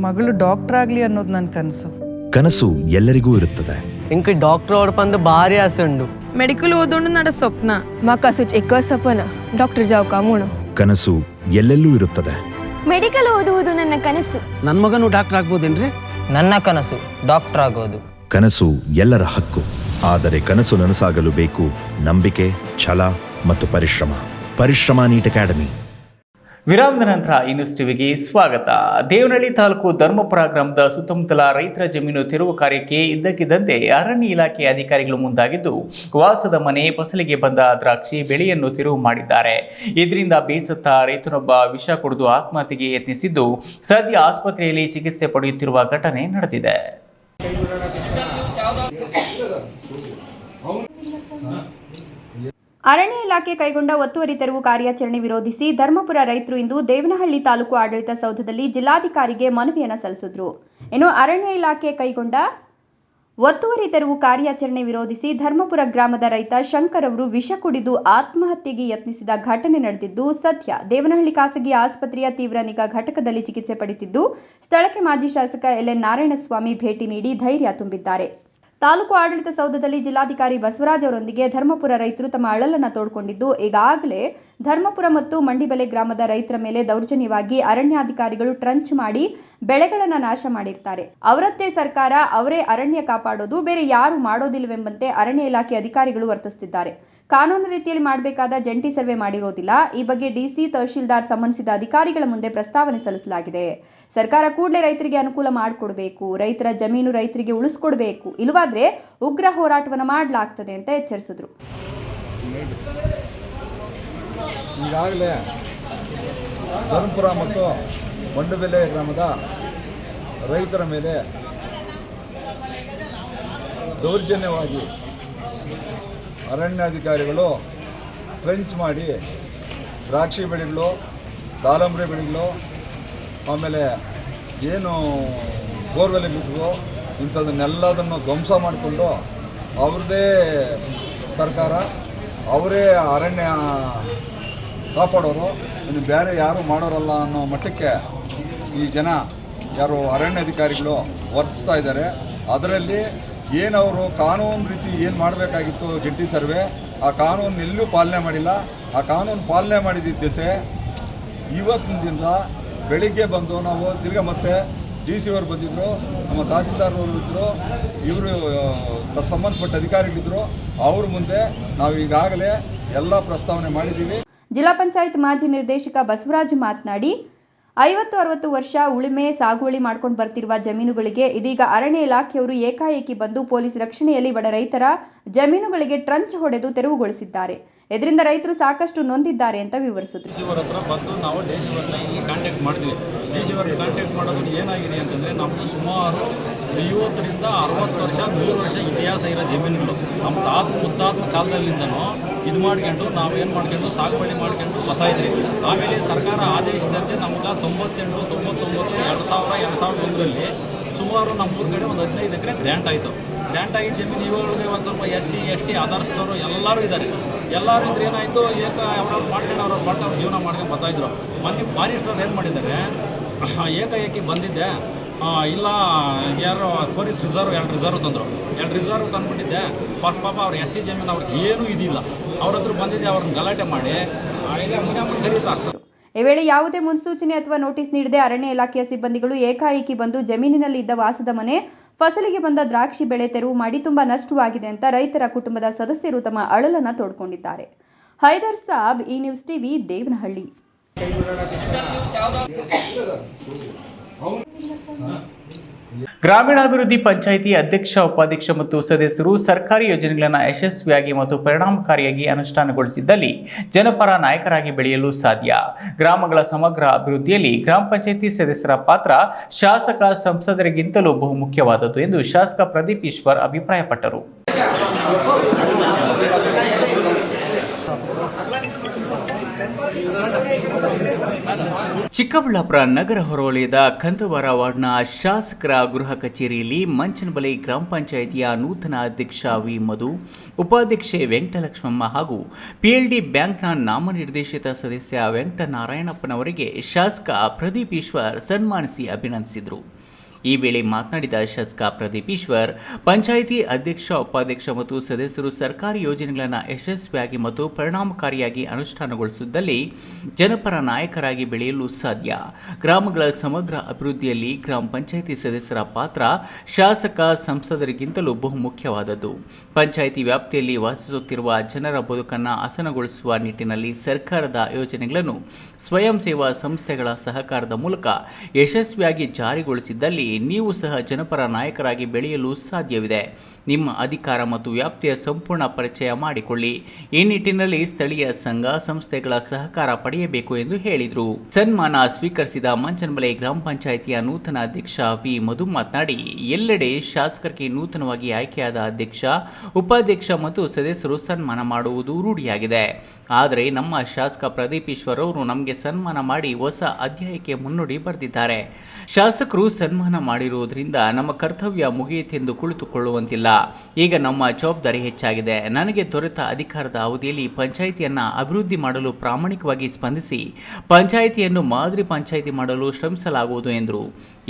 ಮಗಳು ಡಾಕ್ಟರ್ ಆಗಲಿ ಅನ್ನೋದು ನನ್ನ ಕನಸು. ಕನಸು ಎಲ್ಲರಿಗೂ ಇರುತ್ತದೆ. ಇಂಕ ಡಾಕ್ಟರ್ ಓಡ್ಪಂದು ಭಾರಿ ಆಸೆ ಉಂಡು. ಮೆಡಿಕಲ್ ಓದೋಣ ನಡ ಸ್ವಪ್ನ. ಮಕ್ಕಸುಚ್ ಎಕ್ಕ ಸಪನ ಡಾಕ್ಟರ್ ಜಾವ್ ಕಾಮೂಣ. ಕನಸು ಎಲ್ಲೆಲ್ಲೂ ಇರುತ್ತದೆ. ಮೆಡಿಕಲ್ ಓದುವುದು ನನ್ನ ಕನಸು. ನನ್ನ ಮಗನು ಡಾಕ್ಟರ್ ಆಗ್ಬೋದೇನ್ರಿ? ನನ್ನ ಕನಸು ಡಾಕ್ಟರ್ ಆಗೋದು. ಕನಸು ಎಲ್ಲರ ಹಕ್ಕು, ಆದರೆ ಕನಸು ನನಸಾಗಲು ಬೇಕು ನಂಬಿಕೆ, ಛಲ ಮತ್ತು ಪರಿಶ್ರಮ ನೀಟ್ ಅಕಾಡೆಮಿ. ವಿರಾಮದ ನಂತರ ನ್ಯೂಸ್ ಟಿವಿಗೆ ಸ್ವಾಗತ. ದೇವನಹಳ್ಳಿ ತಾಲೂಕು ಧರ್ಮಪುರ ಗ್ರಾಮದ ಸುತ್ತಮುತ್ತಲ ರೈತರ ಜಮೀನು ತೆರವು ಕಾರ್ಯಕ್ಕೆ ಇದ್ದಕ್ಕಿದ್ದಂತೆ ಅರಣ್ಯ ಇಲಾಖೆ ಅಧಿಕಾರಿಗಳು ಮುಂದಾಗಿದ್ದು, ವಾಸದ ಮನೆ, ಫಸಲಿಗೆ ಬಂದ ದ್ರಾಕ್ಷಿ ಬೆಳೆಯನ್ನು ತೆರವು ಮಾಡಿದ್ದಾರೆ. ಇದರಿಂದ ಬೇಸತ್ತ ರೈತನೊಬ್ಬ ವಿಷ ಕುಡಿದು ಆತ್ಮಹತ್ಯೆಗೆ ಯತ್ನಿಸಿದ್ದು, ಸದ್ಯ ಆಸ್ಪತ್ರೆಯಲ್ಲಿ ಚಿಕಿತ್ಸೆ ಪಡೆಯುತ್ತಿರುವ ಘಟನೆ ನಡೆದಿದೆ. ಅರಣ್ಯ ಇಲಾಖೆ ಕೈಗೊಂಡ ಒತ್ತುವರಿ ತೆರವು ಕಾರ್ಯಾಚರಣೆ ವಿರೋಧಿಸಿ ಧರ್ಮಪುರ ರೈತರು ಇಂದು ದೇವನಹಳ್ಳಿ ತಾಲೂಕು ಆಡಳಿತ ಸೌಧದಲ್ಲಿ ಜಿಲ್ಲಾಧಿಕಾರಿಗೆ ಮನವಿಯನ್ನು ಸಲ್ಲಿಸಿದರು. ಇನ್ನು ಅರಣ್ಯ ಇಲಾಖೆ ಕೈಗೊಂಡ ಒತ್ತುವರಿ ತೆರವು ಕಾರ್ಯಾಚರಣೆ ವಿರೋಧಿಸಿ ಧರ್ಮಪುರ ಗ್ರಾಮದ ರೈತ ಶಂಕರ್ ಅವರು ವಿಷ ಕುಡಿದು ಆತ್ಮಹತ್ಯೆಗೆ ಯತ್ನಿಸಿದ ಘಟನೆ ನಡೆದಿದ್ದು, ಸದ್ಯ ದೇವನಹಳ್ಳಿ ಖಾಸಗಿ ಆಸ್ಪತ್ರೆಯ ತೀವ್ರ ನಿಗಾ ಘಟಕದಲ್ಲಿ ಚಿಕಿತ್ಸೆ ಪಡೆಯುತ್ತಿದ್ದು, ಸ್ಥಳಕ್ಕೆ ಮಾಜಿ ಶಾಸಕ LN ನಾರಾಯಣಸ್ವಾಮಿ ಭೇಟಿ ನೀಡಿ ಧೈರ್ಯ ತುಂಬಿದ್ದಾರೆ. ತಾಲೂಕು ಆಡಳಿತ ಸೌಧದಲ್ಲಿ ಜಿಲ್ಲಾಧಿಕಾರಿ ಬಸವರಾಜ್ ಅವರೊಂದಿಗೆ ಧರ್ಮಪುರ ರೈತರು ತಮ್ಮ ಅಳಲನ್ನು ತೋಡಿಕೊಂಡಿದ್ದು, ಈಗಾಗಲೇ ಧರ್ಮಪುರ ಮತ್ತು ಮಂಡಿಬೆಲೆ ಗ್ರಾಮದ ರೈತರ ಮೇಲೆ ದೌರ್ಜನ್ಯವಾಗಿ ಅರಣ್ಯಾಧಿಕಾರಿಗಳು ಟ್ರಂಚ್ ಮಾಡಿ ಬೆಳೆಗಳನ್ನು ನಾಶ ಮಾಡಿರ್ತಾರೆ. ಅವರದ್ದೇ ಸರ್ಕಾರ, ಅವರೇ ಅರಣ್ಯ ಕಾಪಾಡೋದು, ಬೇರೆ ಯಾರು ಮಾಡೋದಿಲ್ಲವೆಂಬಂತೆ ಅರಣ್ಯ ಇಲಾಖೆ ಅಧಿಕಾರಿಗಳು ವರ್ತಿಸುತ್ತಿದ್ದಾರೆ. ಕಾನೂನು ರೀತಿಯಲ್ಲಿ ಮಾಡಬೇಕಾದ ಜಂಟಿ ಸರ್ವೆ ಮಾಡಿರೋದಿಲ್ಲ. ಈ ಬಗ್ಗೆ DC, ತಹಶೀಲ್ದಾರ್ ಸಂಬಂಧಿಸಿದ ಅಧಿಕಾರಿಗಳ ಮುಂದೆ ಪ್ರಸ್ತಾವನೆ ಸಲ್ಲಿಸಲಾಗಿದೆ. ಸರ್ಕಾರ ಕೂಡಲೇ ರೈತರಿಗೆ ಅನುಕೂಲ ಮಾಡಿಕೊಡಬೇಕು, ರೈತರ ಜಮೀನು ರೈತರಿಗೆ ಉಳಿಸ್ಕೊಡ್ಬೇಕು, ಇಲ್ಲವಾದ್ರೆ ಉಗ್ರ ಹೋರಾಟವನ್ನು ಮಾಡಲಾಗ್ತದೆ ಅಂತ ಎಚ್ಚರಿಸಿದ್ರು. ಈಗಾಗಲೇ ಧರ್ಮಪುರ ಮತ್ತು ಮಂಡಬೆಲೆ ಗ್ರಾಮದ ರೈತರ ಮೇಲೆ ದೌರ್ಜನ್ಯವಾಗಿ ಅರಣ್ಯಾಧಿಕಾರಿಗಳು ಟ್ರೆಂಚ್ ಮಾಡಿ ದ್ರಾಕ್ಷಿ ಬೆಳೆಗಳು, ದಾಳಂಬ್ರಿ ಬೆಳೆಗಳು, ಆಮೇಲೆ ಏನು ಬೋರ್ವೆಲ್ಗಳಿದ್ವು ಇಂಥದನ್ನೆಲ್ಲದನ್ನು ಧ್ವಂಸ ಮಾಡಿಕೊಂಡು ಅವ್ರದ್ದೇ ಸರ್ಕಾರ, ಅವರೇ ಅರಣ್ಯ ಕಾಪಾಡೋರು, ಇನ್ನು ಬೇರೆ ಯಾರು ಮಾಡೋರಲ್ಲ ಅನ್ನೋ ಮಟ್ಟಕ್ಕೆ ಈ ಜನ ಯಾರು ಅರಣ್ಯಾಧಿಕಾರಿಗಳು ವರ್ತಿಸ್ತಾ ಇದ್ದಾರೆ. ಅದರಲ್ಲಿ ಏನವರು ಕಾನೂನು ರೀತಿ ಏನು ಮಾಡಬೇಕಾಗಿತ್ತು ಜಂಟಿ ಸರ್ವೆ, ಆ ಕಾನೂನು ಎಲ್ಲೂ ಪಾಲನೆ ಮಾಡಿಲ್ಲ. ಆ ಕಾನೂನು ಪಾಲನೆ ಮಾಡಿದ ದಿಸೆ ಇವತ್ತಿನಿಂದ ಬೆಳಿಗ್ಗೆ ಬಂದು ನಾವು ತಿರ್ಗಾ ಮತ್ತೆ DC ಅವರು ಬಂದಿದ್ದರು, ನಮ್ಮ ತಹಸೀಲ್ದಾರ್ ಅವರು ಇದ್ದರು, ಇವರು ಸಂಬಂಧಪಟ್ಟ ಅಧಿಕಾರಿಗಳಿದ್ದರು. ಅವ್ರ ಮುಂದೆ ನಾವು ಈಗಾಗಲೇ ಎಲ್ಲ ಪ್ರಸ್ತಾವನೆ ಮಾಡಿದ್ದೀವಿ. ಜಿಲ್ಲಾ ಪಂಚಾಯತ್ ಮಾಜಿ ನಿರ್ದೇಶಕ ಬಸವರಾಜ್ ಮಾತನಾಡಿ, 50-60 ವರ್ಷ ಉಳುಮೆ ಸಾಗುವಳಿ ಮಾಡ್ಕೊಂಡು ಬರ್ತಿರುವ ಜಮೀನುಗಳಿಗೆ ಇದೀಗ ಅರಣ್ಯ ಇಲಾಖೆಯವರು ಏಕಾಏಕಿ ಬಂದು ಪೊಲೀಸ್ ರಕ್ಷಣೆಯಲ್ಲಿ ಬಡ ರೈತರ ಜಮೀನುಗಳಿಗೆ ಟ್ರಂಚ್ ಹೊಡೆದು ತೆರವುಗೊಳಿಸಿದ್ದಾರೆ. ಇದರಿಂದ ರೈತರು ಸಾಕಷ್ಟು ನೊಂದಿದ್ದಾರೆ ಅಂತ ವಿವರಿಸಿದ್ರು. DC ಹತ್ರ ಬಂದು ನಾವು DC ಇಲ್ಲಿ ಕಾಂಟ್ಯಾಕ್ಟ್ ಮಾಡಿದ್ವಿ. DC ಕಾಂಟ್ಯಾಕ್ಟ್ ಮಾಡೋದು ಏನಾಗಿದೆ ಅಂತಂದರೆ, ನಮ್ಮದು ಸುಮಾರು 50ರಿಂದ 60 ವರ್ಷ 100 ವರ್ಷ ಇತಿಹಾಸ ಇರೋ ಜಮೀನುಗಳು ನಮ್ಮ ಮುತ್ತಾತ್ಮ ಕಾಲದಲ್ಲಿಂದನೂ ಇದು ಮಾಡ್ಕೊಂಡು ನಾವೇನು ಮಾಡ್ಕೊಂಡು ಸಾಗುವಳಿ ಮಾಡ್ಕೊಂಡು ಬರ್ತಾಯಿದ್ರಿ. ಆಮೇಲೆ ಸರ್ಕಾರ ಆದೇಶದಂತೆ ನಮ್ಗೆ 98, 99, 2000, 2001ರಲ್ಲಿ ಸುಮಾರು ನಮ್ಮೂರ ಕಡೆ ಒಂದು 15 ಎಕರೆ ಗ್ರ್ಯಾಂಟ್ ಆಯಿತು. ಗ್ರ್ಯಾಂಟ್ ಆಗಿದ್ದ ಜಮೀನು ಇವುಗಳಿಗೆ ಒಂದು ಸ್ವಲ್ಪ SC, ST ಆಧರಿಸಿದವರು ಎಲ್ಲರೂ ಇದ್ದಾರೆ. ಎಲ್ಲರೂ ಇದ್ರೆ ಏನಾಯಿತು, ಅವ್ರವ್ರು ಮಾಡ್ಕೊಂಡು ಅವ್ರವ್ರು ಜೀವನ ಮಾಡ್ಕೊಂಡು ಬರ್ತಾಯಿದ್ರು. ಮೊನ್ನೆ ಫಾರೆಸ್ಟರ್ ಏನು ಮಾಡಿದ್ದಾರೆ, ಏಕಾಏಕಿ ಬಂದಿದ್ದೆ, ಇಲ್ಲ ಯಾರು ಪೊಲೀಸ್ ರಿಸರ್ವ್ 2 ರಿಸರ್ವ್ ತಂದರು. 2 ರಿಸರ್ವ್ ತಂದುಬಿಟ್ಟಿದ್ದೆ. ಪಾಪ ಅವ್ರ SC ಜಮೀನು ಅವ್ರಿಗೆ ಏನೂ ಇದಿಲ್ಲ. ಅವ್ರ ಹತ್ರ ಬಂದಿದ್ದೆ, ಅವ್ರನ್ನ ಗಲಾಟೆ ಮಾಡಿ ಇಲ್ಲ ಮುನಿಯಮ್ಮನ ಕರೀತಾರೆ. ಈ ವೇಳೆ ಯಾವುದೇ ಮುನ್ಸೂಚನೆ ಅಥವಾ ನೋಟಿಸ್ ನೀಡದೆ ಅರಣ್ಯ ಇಲಾಖೆಯ ಸಿಬ್ಬಂದಿಗಳು ಏಕಾಏಕಿ ಬಂದು ಜಮೀನಿನಲ್ಲಿ ಇದ್ದ ವಾಸದ ಮನೆ, ಫಸಲಿಗೆ ಬಂದ ದ್ರಾಕ್ಷಿ ಬೆಳೆ ತೆರವು ಮಾಡಿ ತುಂಬಾ ನಷ್ಟವಾಗಿದೆ ಅಂತ ರೈತರ ಕುಟುಂಬದ ಸದಸ್ಯರು ತಮ್ಮ ಅಳಲನ್ನು ತೋಡ್ಕೊಂಡಿದ್ದಾರೆ. ಹೈದರ್ ಸಾಬ್, ಈ ನ್ಯೂಸ್ ಟಿವಿ, ದೇವನಹಳ್ಳಿ. ಗ್ರಾಮೀಣಾಭಿವೃದ್ಧಿ ಪಂಚಾಯಿತಿ ಅಧ್ಯಕ್ಷ, ಉಪಾಧ್ಯಕ್ಷ ಮತ್ತು ಸದಸ್ಯರು ಸರ್ಕಾರಿ ಯೋಜನೆಗಳನ್ನು ಯಶಸ್ವಿಯಾಗಿ ಮತ್ತು ಪರಿಣಾಮಕಾರಿಯಾಗಿ ಅನುಷ್ಠಾನಗೊಳಿಸಿದ್ದಲ್ಲಿ ಜನಪರ ನಾಯಕರಾಗಿ ಬೆಳೆಯಲು ಸಾಧ್ಯ. ಗ್ರಾಮಗಳ ಸಮಗ್ರ ಅಭಿವೃದ್ಧಿಯಲ್ಲಿ ಗ್ರಾಮ ಪಂಚಾಯಿತಿ ಸದಸ್ಯರ ಪಾತ್ರ ಶಾಸಕ, ಸಂಸದರಿಗಿಂತಲೂ ಬಹುಮುಖ್ಯವಾದದ್ದು ಎಂದು ಶಾಸಕ ಪ್ರದೀಪ್ ಈಶ್ವರ್ ಅಭಿಪ್ರಾಯಪಟ್ಟರು. ಚಿಕ್ಕಬಳ್ಳಾಪುರ ನಗರ ಹೊರವಲಯದ ಕಂದವಾರ ವಾರ್ಡ್ನ ಶಾಸಕರ ಗೃಹ ಕಚೇರಿಯಲ್ಲಿ ಮಂಚನಬೆಲೆ ಗ್ರಾಮ ಪಂಚಾಯಿತಿಯ ನೂತನ ಅಧ್ಯಕ್ಷ ವಿ ಮಧು, ಉಪಾಧ್ಯಕ್ಷೆ ವೆಂಕಟಲಕ್ಷ್ಮಮ್ಮ ಹಾಗೂ PLD ಬ್ಯಾಂಕ್ನ ನಾಮನಿರ್ದೇಶಿತ ಸದಸ್ಯ ವೆಂಕಟನಾರಾಯಣಪ್ಪನವರಿಗೆ ಶಾಸಕ ಪ್ರದೀಪ್ ಈಶ್ವರ್ ಸನ್ಮಾನಿಸಿ ಅಭಿನಂದಿಸಿದರು. ಈ ವೇಳೆ ಮಾತನಾಡಿದ ಶಾಸಕ ಪ್ರದೀಪ್ ಈಶ್ವರ್, ಪಂಚಾಯಿತಿ ಅಧ್ಯಕ್ಷ, ಉಪಾಧ್ಯಕ್ಷ ಮತ್ತು ಸದಸ್ಯರು ಸರ್ಕಾರಿ ಯೋಜನೆಗಳನ್ನು ಯಶಸ್ವಿಯಾಗಿ ಮತ್ತು ಪರಿಣಾಮಕಾರಿಯಾಗಿ ಅನುಷ್ಠಾನಗೊಳಿಸಿದ್ದಲ್ಲಿ ಜನಪರ ನಾಯಕರಾಗಿ ಬೆಳೆಯಲು ಸಾಧ್ಯ. ಗ್ರಾಮಗಳ ಸಮಗ್ರ ಅಭಿವೃದ್ಧಿಯಲ್ಲಿ ಗ್ರಾಮ ಪಂಚಾಯಿತಿ ಸದಸ್ಯರ ಪಾತ್ರ ಶಾಸಕ, ಸಂಸದರಿಗಿಂತಲೂ ಬಹುಮುಖ್ಯವಾದದ್ದು. ಪಂಚಾಯಿತಿ ವ್ಯಾಪ್ತಿಯಲ್ಲಿ ವಾಸಿಸುತ್ತಿರುವ ಜನರ ಬದುಕನ್ನು ಹಸನಗೊಳಿಸುವ ನಿಟ್ಟಿನಲ್ಲಿ ಸರ್ಕಾರದ ಯೋಜನೆಗಳನ್ನು ಸ್ವಯಂ ಸೇವಾ ಸಂಸ್ಥೆಗಳ ಸಹಕಾರದ ಮೂಲಕ ಯಶಸ್ವಿಯಾಗಿ ಜಾರಿಗೊಳಿಸಿದ್ದಲ್ಲಿ ನೀವು ಸಹ ಜನಪರ ನಾಯಕರಾಗಿ ಬೆಳೆಯಲು ಸಾಧ್ಯವಿದೆ. ನಿಮ್ಮ ಅಧಿಕಾರ ಮತ್ತು ವ್ಯಾಪ್ತಿಯ ಸಂಪೂರ್ಣ ಪರಿಚಯ ಮಾಡಿಕೊಳ್ಳಿ. ಈ ನಿಟ್ಟಿನಲ್ಲಿ ಸ್ಥಳೀಯ ಸಂಘ ಸಂಸ್ಥೆಗಳ ಸಹಕಾರ ಪಡೆಯಬೇಕು ಎಂದು ಹೇಳಿದರು. ಸನ್ಮಾನ ಸ್ವೀಕರಿಸಿದ ಮಂಚನಬೆಲೆ ಗ್ರಾಮ ಪಂಚಾಯಿತಿಯ ನೂತನ ಅಧ್ಯಕ್ಷ ವಿ ಮಧು ಮಾತನಾಡಿ, ಎಲ್ಲೆಡೆ ಶಾಸಕರಿಗೆ ನೂತನವಾಗಿ ಆಯ್ಕೆಯಾದ ಅಧ್ಯಕ್ಷ, ಉಪಾಧ್ಯಕ್ಷ ಮತ್ತು ಸದಸ್ಯರು ಸನ್ಮಾನ ಮಾಡುವುದು ರೂಢಿಯಾಗಿದೆ. ಆದರೆ ನಮ್ಮ ಶಾಸಕ ಪ್ರದೀಪ್ ಈಶ್ವರ್ ಅವರು ನಮಗೆ ಸನ್ಮಾನ ಮಾಡಿ ಹೊಸ ಅಧ್ಯಾಯಕ್ಕೆ ಮುನ್ನುಡಿ ಬರೆದಿದ್ದಾರೆ. ಶಾಸಕರು ಸನ್ಮಾನ ಮಾಡಿರುವುದರಿಂದ ನಮ್ಮ ಕರ್ತವ್ಯ ಮುಗಿಯಿತೆಂದು ಕುಳಿತುಕೊಳ್ಳುವಂತಿಲ್ಲ. ಈಗ ನಮ್ಮ ಜವಾಬ್ದಾರಿ ಹೆಚ್ಚಾಗಿದೆ. ನನಗೆ ದೊರೆತ ಅಧಿಕಾರದ ಅವಧಿಯಲ್ಲಿ ಪಂಚಾಯಿತಿಯನ್ನು ಅಭಿವೃದ್ಧಿ ಮಾಡಲು ಪ್ರಾಮಾಣಿಕವಾಗಿ ಸ್ಪಂದಿಸಿ ಪಂಚಾಯಿತಿಯನ್ನು ಮಾದರಿ ಪಂಚಾಯಿತಿ ಮಾಡಲು ಶ್ರಮಿಸಲಾಗುವುದು ಎಂದರು.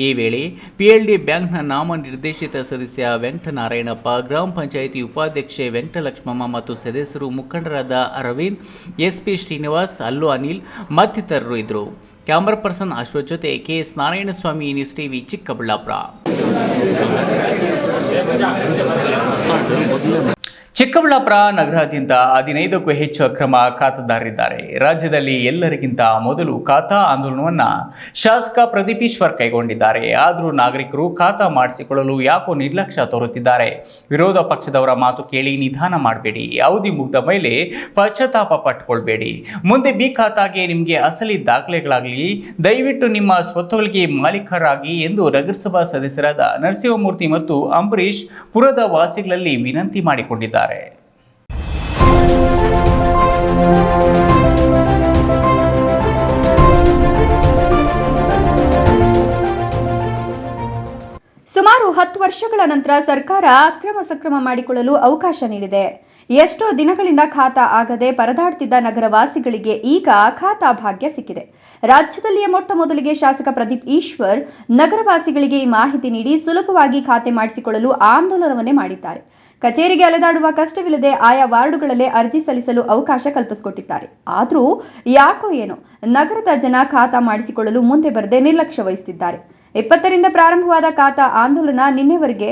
ಈ ವೇಳೆ PLD ಬ್ಯಾಂಕ್ನ ನಾಮನಿರ್ದೇಶಿತ ಸದಸ್ಯ ವೆಂಕಟನಾರಾಯಣಪ್ಪ, ಗ್ರಾಮ ಪಂಚಾಯಿತಿ ಉಪಾಧ್ಯಕ್ಷೆ ವೆಂಕಟಲಕ್ಷ್ಮಮ್ಮ ಮತ್ತು ಸದಸ್ಯರು ಮುಖಂಡರಾದ ಅರವಿಂದ್, SP ಶ್ರೀನಿವಾಸ್, ಅಲ್ಲು ಅನಿಲ್ ಮತ್ತಿತರರು ಇದ್ದರು. ಕ್ಯಾಮರಾ ಪರ್ಸನ್ ಅಶ್ವಥ್ ಜೊತೆ KS Narayanaswamy, news TV, Chikkaballapur. Chikkaballapur ನಗರಾದ್ಯಂತ 15ಕ್ಕೂ ಹೆಚ್ಚು ಅಕ್ರಮ ಖಾತಾದಾರರಿದ್ದಾರೆ. ರಾಜ್ಯದಲ್ಲಿ ಎಲ್ಲರಿಗಿಂತ ಮೊದಲು ಖಾತಾ ಆಂದೋಲನವನ್ನು ಶಾಸಕ ಪ್ರದೀಪ್ ಈಶ್ವರ್ ಕೈಗೊಂಡಿದ್ದಾರೆ. ಆದರೂ ನಾಗರಿಕರು ಖಾತಾ ಮಾಡಿಸಿಕೊಳ್ಳಲು ಯಾಕೋ ನಿರ್ಲಕ್ಷ್ಯ ತೋರುತ್ತಿದ್ದಾರೆ. ವಿರೋಧ ಪಕ್ಷದವರ ಮಾತು ಕೇಳಿ ನಿಧಾನ ಮಾಡಬೇಡಿ. ಅವಧಿ ಮುಗಿದ ಮೇಲೆ ಪಶ್ಚಾತ್ತಾಪ ಪಟ್ಟುಕೊಳ್ಬೇಡಿ. ಮುಂದೆ ಬಿ ಖಾತಾಗೆ ನಿಮಗೆ ಅಸಲಿ ದಾಖಲೆಗಳಾಗಲಿ. ದಯವಿಟ್ಟು ನಿಮ್ಮ ಸ್ವತ್ತುಗಳಿಗೆ ಮಾಲೀಕರಾಗಿ ಎಂದು ನಗರಸಭಾ ಸದಸ್ಯರಾದ ನರಸಿಂಹಮೂರ್ತಿ ಮತ್ತು ಅಂಬರೀಶ್ ಪುರದ ವಾಸಿಗಳಲ್ಲಿ ವಿನಂತಿ ಮಾಡಿಕೊಂಡಿದ್ದಾರೆ. ಸುಮಾರು 10 ವರ್ಷಗಳ ನಂತರ ಸರ್ಕಾರ ಅಕ್ರಮ ಸಕ್ರಮ ಮಾಡಿಕೊಳ್ಳಲು ಅವಕಾಶ ನೀಡಿದೆ. ಎಷ್ಟೋ ದಿನಗಳಿಂದ ಖಾತಾ ಆಗದೆ ಪರದಾಡ್ತಿದ್ದ ನಗರವಾಸಿಗಳಿಗೆ ಈಗ ಖಾತಾ ಭಾಗ್ಯ ಸಿಕ್ಕಿದೆ. ರಾಜ್ಯದಲ್ಲಿಯೇ ಮೊಟ್ಟ ಮೊದಲಿಗೆ ಶಾಸಕ ಪ್ರದೀಪ್ ಈಶ್ವರ್ ನಗರವಾಸಿಗಳಿಗೆ ಈ ಮಾಹಿತಿ ನೀಡಿ ಸುಲಭವಾಗಿ ಖಾತೆ ಮಾಡಿಸಿಕೊಳ್ಳಲು ಆಂದೋಲನವನ್ನೇ ಮಾಡಿದ್ದಾರೆ. ಕಚೇರಿಗೆ ಅಲೆದಾಡುವ ಕಷ್ಟವಿಲ್ಲದೆ ಆಯಾ ವಾರ್ಡುಗಳಲ್ಲೇ ಅರ್ಜಿ ಸಲ್ಲಿಸಲು ಅವಕಾಶ ಕಲ್ಪಿಸಿಕೊಟ್ಟಿದ್ದಾರೆ. ಆದರೂ ಯಾಕೋ ಏನೋ ನಗರದ ಜನ ಖಾತಾ ಮಾಡಿಸಿಕೊಳ್ಳಲು ಮುಂದೆ ಬರದೆ ನಿರ್ಲಕ್ಷ್ಯ ವಹಿಸುತ್ತಿದ್ದಾರೆ. 20ರಿಂದ ಪ್ರಾರಂಭವಾದ ಖಾತಾ ಆಂದೋಲನ ನಿನ್ನೆವರೆಗೆ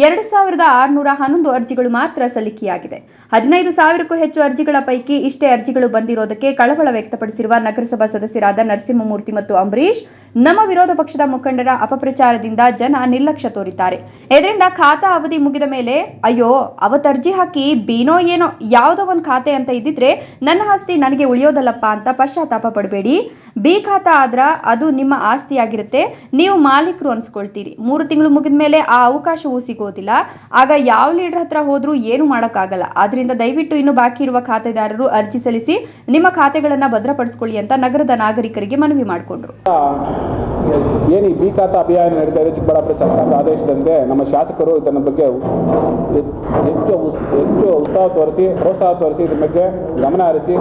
2611 ಅರ್ಜಿಗಳು ಮಾತ್ರ ಸಲ್ಲಿಕೆಯಾಗಿದೆ. 15,000ಕ್ಕೂ ಹೆಚ್ಚು ಅರ್ಜಿಗಳ ಪೈಕಿ ಇಷ್ಟೇ ಅರ್ಜಿಗಳು ಬಂದಿರೋದಕ್ಕೆ ಕಳವಳ ವ್ಯಕ್ತಪಡಿಸಿರುವ ನಗರಸಭಾ ಸದಸ್ಯರಾದ ನರಸಿಂಹಮೂರ್ತಿ ಮತ್ತು ಅಂಬರೀಶ್, ನಮ್ಮ ವಿರೋಧ ಪಕ್ಷದ ಮುಖಂಡರ ಅಪಪ್ರಚಾರದಿಂದ ಜನ ನಿರ್ಲಕ್ಷ್ಯ ತೋರಿದ್ದಾರೆ. ಇದರಿಂದ ಖಾತಾ ಅವಧಿ ಮುಗಿದ ಮೇಲೆ ಅಯ್ಯೋ ಅವತ್ತು ಅರ್ಜಿ ಹಾಕಿ ಬೀನೋ ಏನೋ ಯಾವುದೋ ಒಂದು ಖಾತೆ ಅಂತ ಇದ್ದಿದ್ರೆ ನನ್ನ ಆಸ್ತಿ ನನಗೆ ಉಳಿಯೋದಲ್ಲಪ್ಪ ಅಂತ ಪಶ್ಚಾತ್ತಾಪ ಪಡಬೇಡಿ. ಬಿ ಖಾತಾ ಆದ್ರ ಅದು ನಿಮ್ಮ ಆಸ್ತಿಯಾಗಿರುತ್ತೆ, ನೀವು ಮಾಲೀಕರು ಅನ್ಸ್ಕೊಳ್ತೀರಿ. 3 ತಿಂಗಳು ಮುಗಿದ ಮೇಲೆ ಆ ಅವಕಾಶವೂ ಸಿಗೋದಿಲ್ಲ. ಆಗ ಯಾವ ಲೀಡರ್ ಹತ್ರ ಹೋದ್ರೂ ಏನು ಮಾಡೋಕ್ಕಾಗಲ್ಲ. ಆದ್ರಿಂದ ದಯವಿಟ್ಟು ಇನ್ನು ಬಾಕಿ ಇರುವ ಖಾತೆದಾರರು ಅರ್ಜಿ ಸಲ್ಲಿಸಿ ನಿಮ್ಮ ಖಾತೆಗಳನ್ನು ಭದ್ರಪಡಿಸಿಕೊಳ್ಳಿ ಅಂತ ನಗರದ ನಾಗರಿಕರಿಗೆ ಮನವಿ ಮಾಡಿಕೊಂಡ್ರು. ಏನು ಈ ಬಿ ಖಾತಾ ಅಭಿಯಾನ ನಡೀತಾ ಇದೆ, ಚಿಕ್ಕಬಳ್ಳಾಪುರ ಸರ್ಕಾರದ ಆದೇಶದಂತೆ ನಮ್ಮ ಶಾಸಕರು ಇದನ್ನ ಬಗ್ಗೆ ಹೆಚ್ಚು ಉತ್ಸಾಹ ತೋರಿಸಿ ಪ್ರೋತ್ಸಾಹ ತೋರಿಸಿ ಇದ್ರ ಬಗ್ಗೆ ಗಮನ ಹರಿಸಿ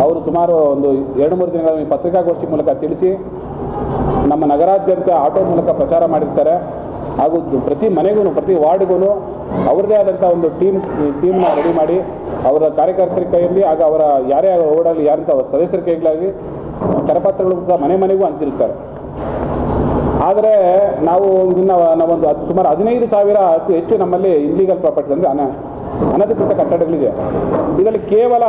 ಅವರು ಸುಮಾರು ಒಂದು 2-3 ದಿನಗಳ ಪತ್ರಿಕಾಗೋಷ್ಠಿ ಮೂಲಕ ತಿಳಿಸಿ ನಮ್ಮ ನಗರಾದ್ಯಂತ ಆಟೋ ಮೂಲಕ ಪ್ರಚಾರ ಮಾಡಿರ್ತಾರೆ. ಹಾಗೂ ಪ್ರತಿ ಮನೆಗೂ ಪ್ರತಿ ವಾರ್ಡ್ಗೂ ಅವ್ರದ್ದೇ ಆದಂಥ ಒಂದು ಟೀಮ್ನ ರೆಡಿ ಮಾಡಿ ಅವರ ಕಾರ್ಯಕರ್ತರ ಕೈಯಲ್ಲಿ ಆಗ ಅವರ ಯಾರೇ ಓಡಾಗಲಿ ಯಾರಂಥ ಸದಸ್ಯರ ಕೈಗಳಾಗಲಿ ಕರಪತ್ರಗಳು ಸಹ ಮನೆ ಮನೆಗೂ ಹಂಚಿರುತ್ತಾರೆ. ಆದರೆ ನಾವು ಇದನ್ನು ನಾವೊಂದು ಸುಮಾರು 15,000ಕ್ಕೂ ಹೆಚ್ಚು ನಮ್ಮಲ್ಲಿ ಇನ್ಲೀಗಲ್ ಪ್ರಾಪರ್ಟೀಸ್ ಅಂದರೆ ಅನಧಿಕೃತ ಕಟ್ಟಡಗಳಿದೆ. ಇದರಲ್ಲಿ ಕೇವಲ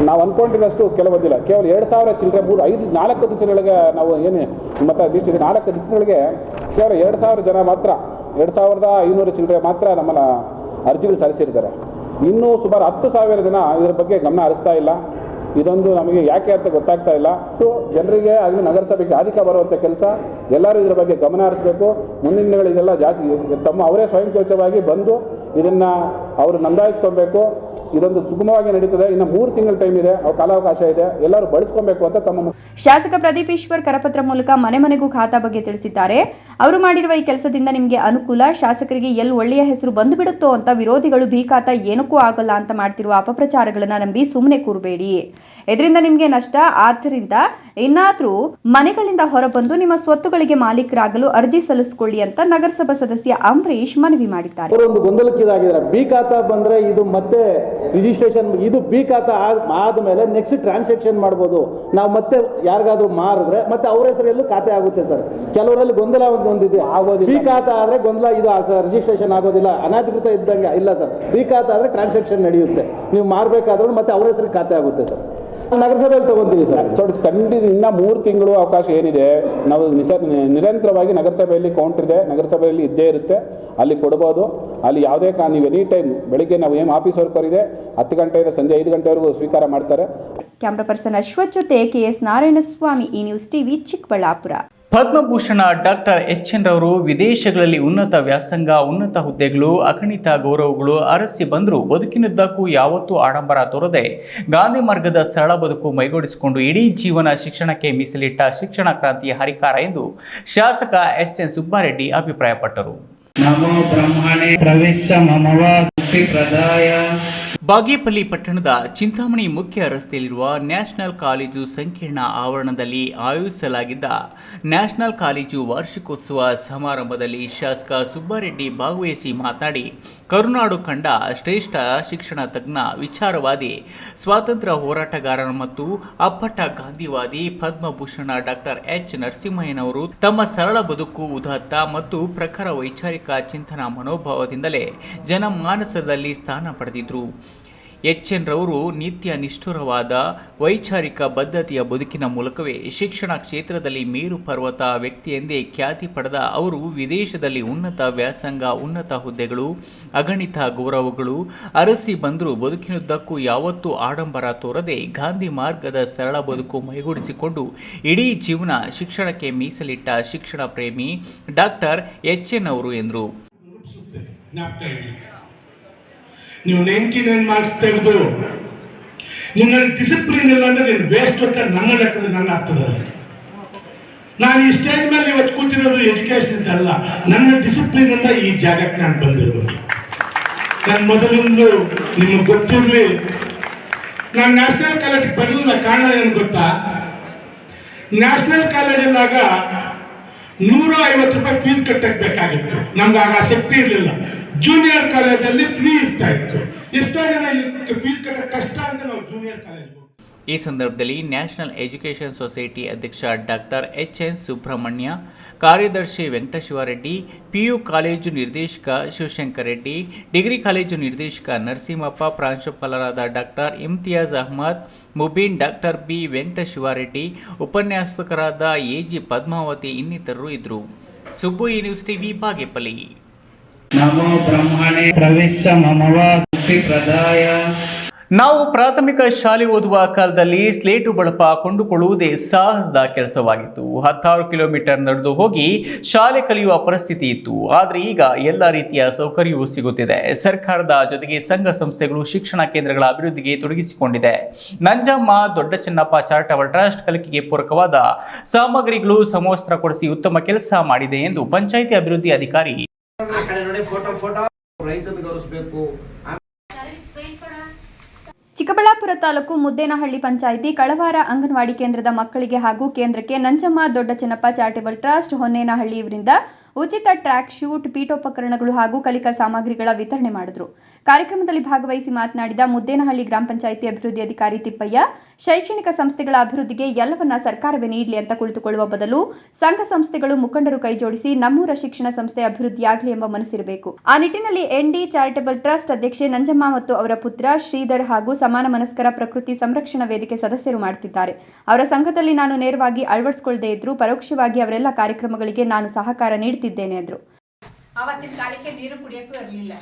ನಾವು ಅಂದ್ಕೊಂಡಿರೋಷ್ಟು ಕೆಲವೊಂದಿಲ್ಲ, ಕೇವಲ 2,000 ಚಿಲ್ಲರೆ 4 ದಿವಸಗಳಿಗೆ ನಾವು ಏನು ಮತ್ತು ಅದಿಷ್ಟು 4 ದಿವಸಗಳಿಗೆ ಕೇವಲ 2,000 ಜನ ಮಾತ್ರ 2,500 ಚಿಲ್ಲರೆ ಮಾತ್ರ ನಮ್ಮನ್ನು ಅರ್ಜಿಗಳು ಸಲ್ಲಿಸಿರ್ತಾರೆ. ಇನ್ನೂ ಸುಮಾರು 10,000 ಜನ ಇದರ ಬಗ್ಗೆ ಗಮನ ಹರಿಸ್ತಾ ಇಲ್ಲ. ಇದೊಂದು ನಮಗೆ ಯಾಕೆ ಅಂತ ಗೊತ್ತಾಗ್ತಾ ಇಲ್ಲ. ಜನರಿಗೆ ಆಗಲಿ ನಗರಸಭೆಗೆ ಅಧಿಕ ಬರುವಂಥ ಕೆಲಸ ಎಲ್ಲರೂ ಇದರ ಬಗ್ಗೆ ಗಮನ ಹರಿಸಬೇಕು. ಮುಂದಿನ ದಿನಗಳಿಗೆಲ್ಲ ಜಾಸ್ತಿ ಅವರೇ ಸ್ವಯಂಕೃತವಾಗಿ ಬಂದು ಇದನ್ನು ಅವರು ನೋಂದಾಯಿಸ್ಕೊಬೇಕು. ಇದೊಂದು ಸುಗಮವಾಗಿ ನಡೀತದೆ. ಇನ್ನು 3 ತಿಂಗಳ ಟೈಮ್ ಇದೆ, ಕಾಲಾವಕಾಶ ಇದೆ, ಎಲ್ಲರೂ ಬಳಸ್ಕೊಬೇಕು ಅಂತ ತಮ್ಮ ಶಾಸಕ ಪ್ರದೀಪ್ ಈಶ್ವರ್ ಕರಪತ್ರ ಮೂಲಕ ಮನೆ ಮನೆಗೂ ಖಾತಾ ಬಗ್ಗೆ ತಿಳಿಸಿದ್ದಾರೆ. ಅವರು ಮಾಡಿರುವ ಈ ಕೆಲಸದಿಂದ ನಿಮಗೆ ಅನುಕೂಲ, ಶಾಸಕರಿಗೆ ಎಲ್ಲಿ ಒಳ್ಳೆಯ ಹೆಸರು ಬಂದು ಬಿಡುತ್ತೋ ಅಂತ ವಿರೋಧಿಗಳು ಬಿ ಖಾತಾ ಏನಕ್ಕೂ ಆಗಲ್ಲ ಅಂತ ಮಾಡ್ತಿರುವ ಅಪಪ್ರಚಾರಗಳನ್ನ ನಂಬಿ ಸುಮ್ಮನೆ ಕೂರಬೇಡಿ. ಇದರಿಂದ ನಿಮಗೆ ನಷ್ಟ. ಆದ್ದರಿಂದ ಇನ್ನಾದ್ರೂ ಮನೆಗಳಿಂದ ಹೊರಬಂದು ನಿಮ್ಮ ಸ್ವತ್ತುಗಳಿಗೆ ಮಾಲೀಕರಾಗಲು ಅರ್ಜಿ ಸಲ್ಲಿಸಿಕೊಳ್ಳಿ ಅಂತ ನಗರಸಭಾ ಸದಸ್ಯ ಅಂಬರೀಶ್ ಮನವಿ ಮಾಡಿದ್ದಾರೆ. ಒಂದು ಗೊಂದಲಕ್ಕಿದಾಗಿದ್ದಾರೆ. ಬಿ ಖಾತಾ ಬಂದ್ರೆ ಇದು ಮತ್ತೆ ರಿಜಿಸ್ಟ್ರೇಷನ್, ಇದು ಬಿ ಖಾತಾ ಆದ್ಮೇಲೆ ನೆಕ್ಸ್ಟ್ ಟ್ರಾನ್ಸಾಕ್ಷನ್ ಮಾಡ್ಬೋದು. ನಾವು ಮತ್ತೆ ಯಾರಿಗಾದ್ರೂ ಮಾರಿದ್ರೆ ಮತ್ತೆ ಅವ್ರ ಹೆಸರಲ್ಲೂ ಖಾತೆ ಆಗುತ್ತೆ ಸರ್. ಕೆಲವರಲ್ಲಿ ಗೊಂದಲ ಒಂದಿದೆ, ಬಿ ಖಾತಾ ಆದ್ರೆ ಗೊಂದಲ, ಇದು ರಿಜಿಸ್ಟ್ರೇಷನ್ ಆಗೋದಿಲ್ಲ, ಅನಧಿಕೃತ ಇದ್ದಂಗೆ ಇಲ್ಲ ಸರ್. ಬಿ ಖಾತಾ ಆದ್ರೆ ಟ್ರಾನ್ಸಾಕ್ಷನ್ ನಡೆಯುತ್ತೆ. ನೀವು ಮಾರಬೇಕಾದ್ರೂ ಮತ್ತೆ ಅವ್ರ ಹೆಸರಿಗೆ ಖಾತೆ ಆಗುತ್ತೆ ಸರ್. ನಗರಸಭೆಯಲ್ಲಿ ತಗೊಂತೀವಿ ಸರ್. ಖಂಡಿತ ಇನ್ನ 3 ತಿಂಗಳು ಅವಕಾಶ ಏನಿದೆ, ನಾವು ನಿರಂತರವಾಗಿ ನಗರಸಭೆಯಲ್ಲಿ ಕೌಂಟರ್ ಇದೆ, ನಗರಸಭೆಯಲ್ಲಿ ಇದ್ದೇ ಇರುತ್ತೆ, ಅಲ್ಲಿ ಕೊಡ್ಬೋದು. ಅಲ್ಲಿ ಯಾವುದೇ ನೀವು ಎನಿ ಟೈಮ್ ಬೆಳಿಗ್ಗೆ ನಾವು ಏನು ಆಫೀಸ್ ವರ್ಕರ್ ಇದೆ 10 ಗಂಟೆಯಿಂದ ಸಂಜೆ 5 ಗಂಟೆವರೆಗೂ ಸ್ವೀಕಾರ ಮಾಡ್ತಾರೆ. ಕ್ಯಾಮ್ರಾ ಪರ್ಸನ್ ಅಶ್ವಥ್ ಜೊತೆ ಕೆಎಸ್ ನಾರಾಯಣಸ್ವಾಮಿ, ಈ news TV, Chikkaballapur. Padma Bhushan doctor HN. ರವರು ವಿದೇಶಗಳಲ್ಲಿ ಉನ್ನತ ವ್ಯಾಸಂಗ, ಉನ್ನತ ಹುದ್ದೆಗಳು, ಅಗಣಿತ ಗೌರವಗಳು ಅರಸಿ ಬಂದರೂ ಬದುಕಿನುದ್ದಕ್ಕೂ ಯಾವತ್ತೂ ಆಡಂಬರ ತೋರದೆ ಗಾಂಧಿ ಮಾರ್ಗದ ಸರಳ ಬದುಕು ಮೈಗೂಡಿಸಿಕೊಂಡು ಇಡೀ ಜೀವನ ಶಿಕ್ಷಣಕ್ಕೆ ಮೀಸಲಿಟ್ಟ ಶಿಕ್ಷಣ ಕ್ರಾಂತಿಯ ಹರಿಕಾರ ಎಂದು ಶಾಸಕ ಎಸ್.ಎನ್. ಸುಬ್ಬಾರೆಡ್ಡಿ ಅಭಿಪ್ರಾಯಪಟ್ಟರು. ನಮೋ ಬ್ರಹ್ಮಣೇ ಪ್ರವೇಶ ಮಮವ ಪ್ರದಾಯ. ಬಾಗೇಪಲ್ಲಿ ಪಟ್ಟಣದ ಚಿಂತಾಮಣಿ ಮುಖ್ಯ ರಸ್ತೆಯಲ್ಲಿರುವ ನ್ಯಾಷನಲ್ ಕಾಲೇಜು ಸಂಕೀರ್ಣ ಆವರಣದಲ್ಲಿ ಆಯೋಜಿಸಲಾಗಿದ್ದ ನ್ಯಾಷನಲ್ ಕಾಲೇಜು ವಾರ್ಷಿಕೋತ್ಸವ ಸಮಾರಂಭದಲ್ಲಿ ಶಾಸಕ ಸುಬ್ಬಾರೆಡ್ಡಿ ಭಾಗವಹಿಸಿ ಮಾತನಾಡಿ, ಕರುನಾಡು ಕಂಡ ಶ್ರೇಷ್ಠ ಶಿಕ್ಷಣ ತಜ್ಞ, ವಿಚಾರವಾದಿ, ಸ್ವಾತಂತ್ರ್ಯ ಹೋರಾಟಗಾರ ಮತ್ತು ಅಪ್ಪಟ ಗಾಂಧಿವಾದಿ ಪದ್ಮಭೂಷಣ ಡಾಕ್ಟರ್ ಎಚ್. ನರಸಿಂಹಯ್ಯನವರು ತಮ್ಮ ಸರಳ ಬದುಕು, ಉದಾತ್ತ ಮತ್ತು ಪ್ರಖರ ವೈಚಾರಿಕ ಚಿಂತನಾ ಮನೋಭಾವದಿಂದಲೇ ಜನಮಾನಸದಲ್ಲಿ ಸ್ಥಾನ ಪಡೆದಿದ್ದರು. ಎಚ್.ಎನ್. ರವರು ನಿತ್ಯ ನಿಷ್ಠುರವಾದ ವೈಚಾರಿಕ ಬದ್ಧತೆಯ ಬದುಕಿನ ಮೂಲಕವೇ ಶಿಕ್ಷಣ ಕ್ಷೇತ್ರದಲ್ಲಿ ಮೇರು ಪರ್ವತ ವ್ಯಕ್ತಿ ಎಂದೇ ಖ್ಯಾತಿ ಪಡೆದ ಅವರು ವಿದೇಶದಲ್ಲಿ ಉನ್ನತ ವ್ಯಾಸಂಗ, ಉನ್ನತ ಹುದ್ದೆಗಳು, ಅಗಣಿತ ಗೌರವಗಳು ಅರಸಿ ಬಂದರೂ ಬದುಕಿನುದ್ದಕ್ಕೂ ಯಾವತ್ತೂ ಆಡಂಬರ ತೋರದೆ ಗಾಂಧಿ ಮಾರ್ಗದ ಸರಳ ಬದುಕು ಮೈಗೂಡಿಸಿಕೊಂಡು ಇಡೀ ಜೀವನ ಶಿಕ್ಷಣಕ್ಕೆ ಮೀಸಲಿಟ್ಟ ಶಿಕ್ಷಣ ಪ್ರೇಮಿ ಡಾಕ್ಟರ್ ಎಚ್.ಎನ್. ಅವರು ಎಂದರು. ನೀವು 99 ಮಾರ್ಕ್ಸ್ ತೆಗೆದು ನಿನ್ನಲ್ಲಿ ಡಿಸಿಪ್ಲಿನ್ ಇಲ್ಲ ಅಂದ್ರೆ ನೀನು ವೇಸ್ಟ್ ಅಂತ ನನ್ನ ಲೆಕ್ಕದಲ್ಲಿ, ನನ್ನ ಅರ್ಥದಲ್ಲಿ. ನಾನು ಈ ಸ್ಟೇಜ್ ಮೇಲೆ ಇವತ್ತು ಕೂತಿರೋದು ಎಜುಕೇಶನ್ ಅಂತ ಅಲ್ಲ, ನನ್ನ ಡಿಸಿಪ್ಲಿನ್ ಅಂತ ಈ ಜಾಗಕ್ಕೆ ನಾನು ಬಂದಿರ್ಬೋದು. ನಾನು ಮೊದಲೊಂದು ನಿಮಗೆ ಗೊತ್ತಿರಲಿ, ನಾನು ನ್ಯಾಷನಲ್ ಕಾಲೇಜಿಗೆ ಬರಲಿಲ್ಲ. ಕಾರಣ ಏನು ಗೊತ್ತಾ? ನ್ಯಾಷನಲ್ ಕಾಲೇಜಲ್ಲಾಗ 150 ರೂಪಾಯಿ ಫೀಸ್ ಕಟ್ಟಕ್ಕೆ ಬೇಕಾಗಿತ್ತು. ನಮ್ಗೆ ಆಗ ಶಕ್ತಿ ಇರಲಿಲ್ಲ. ಜೂನಿಯರ್ ಕಾಲೇಜಲ್ಲಿ ಫ್ರೀ ಇರ್ತಾ ಇತ್ತು. ಎಷ್ಟೋ ಜನ ಫೀಸ್ ಕಟ್ಟಕ್ಕೆ ಕಷ್ಟ ಅಂತ ನಾವು ಜೂನಿಯರ್ ಕಾಲೇಜ್. ಈ ಸಂದರ್ಭದಲ್ಲಿ ನ್ಯಾಷನಲ್ ಎಜುಕೇಷನ್ ಸೊಸೈಟಿ ಅಧ್ಯಕ್ಷ ಡಾಕ್ಟರ್ ಎಚ್.ಎನ್. ಸುಬ್ರಹ್ಮಣ್ಯ, ಕಾರ್ಯದರ್ಶಿ ವೆಂಕಟಶಿವರೆಡ್ಡಿ, ಪಿಯು ಕಾಲೇಜು ನಿರ್ದೇಶಕ ಶಿವಶಂಕರ್ ರೆಡ್ಡಿ, ಡಿಗ್ರಿ ಕಾಲೇಜು ನಿರ್ದೇಶಕ ನರಸಿಂಹಪ್ಪ, ಪ್ರಾಂಶುಪಾಲರಾದ doctor Imtiyaz Ahmed, Mubeen, doctor B Venkatashivareddy, ಉಪನ್ಯಾಸಕರಾದ ಎ.ಜಿ. ಪದ್ಮಾವತಿ ಇನ್ನಿತರರು ಇದ್ದರು. ಸುಬ್ಬು, ಈ ನ್ಯೂಸ್ ಟಿವಿ, ಬಾಗೇಪಲ್ಲಿ. ನಮೋ ಬ್ರಹ್ಮಣೇ ಪ್ರವೇಶ ಮಮವ ಪ್ರದಾಯ. ನಾವು ಪ್ರಾಥಮಿಕ ಶಾಲೆ ಓದುವ ಕಾಲದಲ್ಲಿ ಸ್ಲೇಟು ಬಳಪ ಕೊಂಡುಕೊಳ್ಳುವುದೇ ಸಾಹಸದ ಕೆಲಸವಾಗಿತ್ತು. 16 ಕಿಲೋಮೀಟರ್ ನಡೆದು ಹೋಗಿ ಶಾಲೆ ಕಲಿಯುವ ಪರಿಸ್ಥಿತಿ ಇತ್ತು. ಆದರೆ ಈಗ ಎಲ್ಲ ರೀತಿಯ ಸೌಕರ್ಯವೂ ಸಿಗುತ್ತಿದೆ. ಸರ್ಕಾರದ ಜೊತೆಗೆ ಸಂಘ ಸಂಸ್ಥೆಗಳು ಶಿಕ್ಷಣ ಕೇಂದ್ರಗಳ ಅಭಿವೃದ್ಧಿಗೆ ತೊಡಗಿಸಿಕೊಂಡಿದೆ. ನಂಜಮ್ಮ ದೊಡ್ಡ ಚೆನ್ನಪ್ಪ ಚಾರಿಟಬಲ್ ಟ್ರಸ್ಟ್ ಕಲಿಕೆಗೆ ಪೂರಕವಾದ ಸಾಮಗ್ರಿಗಳು, ಸಮವಸ್ತ್ರ ಕೊಡಿಸಿ ಉತ್ತಮ ಕೆಲಸ ಮಾಡಿದೆ ಎಂದು ಪಂಚಾಯಿತಿ ಅಭಿವೃದ್ಧಿ ಅಧಿಕಾರಿ ಚಿಕ್ಕಬಳ್ಳಾಪುರ ತಾಲೂಕು ಮುದ್ದೇನಹಳ್ಳಿ ಪಂಚಾಯಿತಿ ಕಳವಾರ ಅಂಗನವಾಡಿ ಕೇಂದ್ರದ ಮಕ್ಕಳಿಗೆ ಹಾಗೂ ಕೇಂದ್ರಕ್ಕೆ ನಂಜಮ್ಮ ದೊಡ್ಡ ಚೆನ್ನಪ್ಪ ಚಾರಿಟಬಲ್ ಟ್ರಸ್ಟ್ ಹೊನ್ನೇನಹಳ್ಳಿ ಇವರಿಂದ ಉಚಿತ ಟ್ರ್ಯಾಕ್ ಶೂಟ್, ಪೀಠೋಪಕರಣಗಳು ಹಾಗೂ ಕಲಿಕಾ ಸಾಮಗ್ರಿಗಳ ವಿತರಣೆ ಮಾಡಿದರು. ಕಾರ್ಯಕ್ರಮದಲ್ಲಿ ಭಾಗವಹಿಸಿ ಮಾತನಾಡಿದ ಮುದ್ದೇನಹಳ್ಳಿ ಗ್ರಾಮ ಪಂಚಾಯಿತಿ ಅಭಿವೃದ್ಧಿ ಅಧಿಕಾರಿ ತಿಪ್ಪಯ್ಯ, ಶೈಕ್ಷಣಿಕ ಸಂಸ್ಥೆಗಳ ಅಭಿವೃದ್ಧಿಗೆ ಎಲ್ಲವನ್ನ ಸರ್ಕಾರವೇ ನೀಡಲಿ ಅಂತ ಕುಳಿತುಕೊಳ್ಳುವ ಬದಲು ಸಂಘ ಸಂಸ್ಥೆಗಳು ಮುಖಂಡರು ಕೈಜೋಡಿಸಿ ನಮ್ಮೂರ ಶಿಕ್ಷಣ ಸಂಸ್ಥೆ ಅಭಿವೃದ್ಧಿಯಾಗಲಿ ಎಂಬ ಮನಸ್ಸಿರಬೇಕು. ಆ ನಿಟ್ಟಿನಲ್ಲಿ ಎನ್ಡಿ ಚಾರಿಟಬಲ್ ಟ್ರಸ್ಟ್ ಅಧ್ಯಕ್ಷೆ ನಂಜಮ್ಮ ಮತ್ತು ಅವರ ಪುತ್ರ ಶ್ರೀಧರ್ ಹಾಗೂ ಸಮಾನ ಮನಸ್ಕರ ಪ್ರಕೃತಿ ಸಂರಕ್ಷಣಾ ವೇದಿಕೆ ಸದಸ್ಯರು ಮಾಡುತ್ತಿದ್ದಾರೆ. ಅವರ ಸಂಘದಲ್ಲಿ ನಾನು ನೇರವಾಗಿ ಅಳವಡಿಸಿಕೊಳ್ಳದೇ ಇದ್ರೂ ಪರೋಕ್ಷವಾಗಿ ಅವರೆಲ್ಲ ಕಾರ್ಯಕ್ರಮಗಳಿಗೆ ನಾನು ಸಹಕಾರ ನೀಡುತ್ತಿದ್ದೇನೆ ಎಂದರು. ಆವತ್ತಿನ ಕಾಲಕ್ಕೆ ನೀರು ಕುಡಿಯೋಕ್ಕೂ ಇರಲಿಲ್ಲ.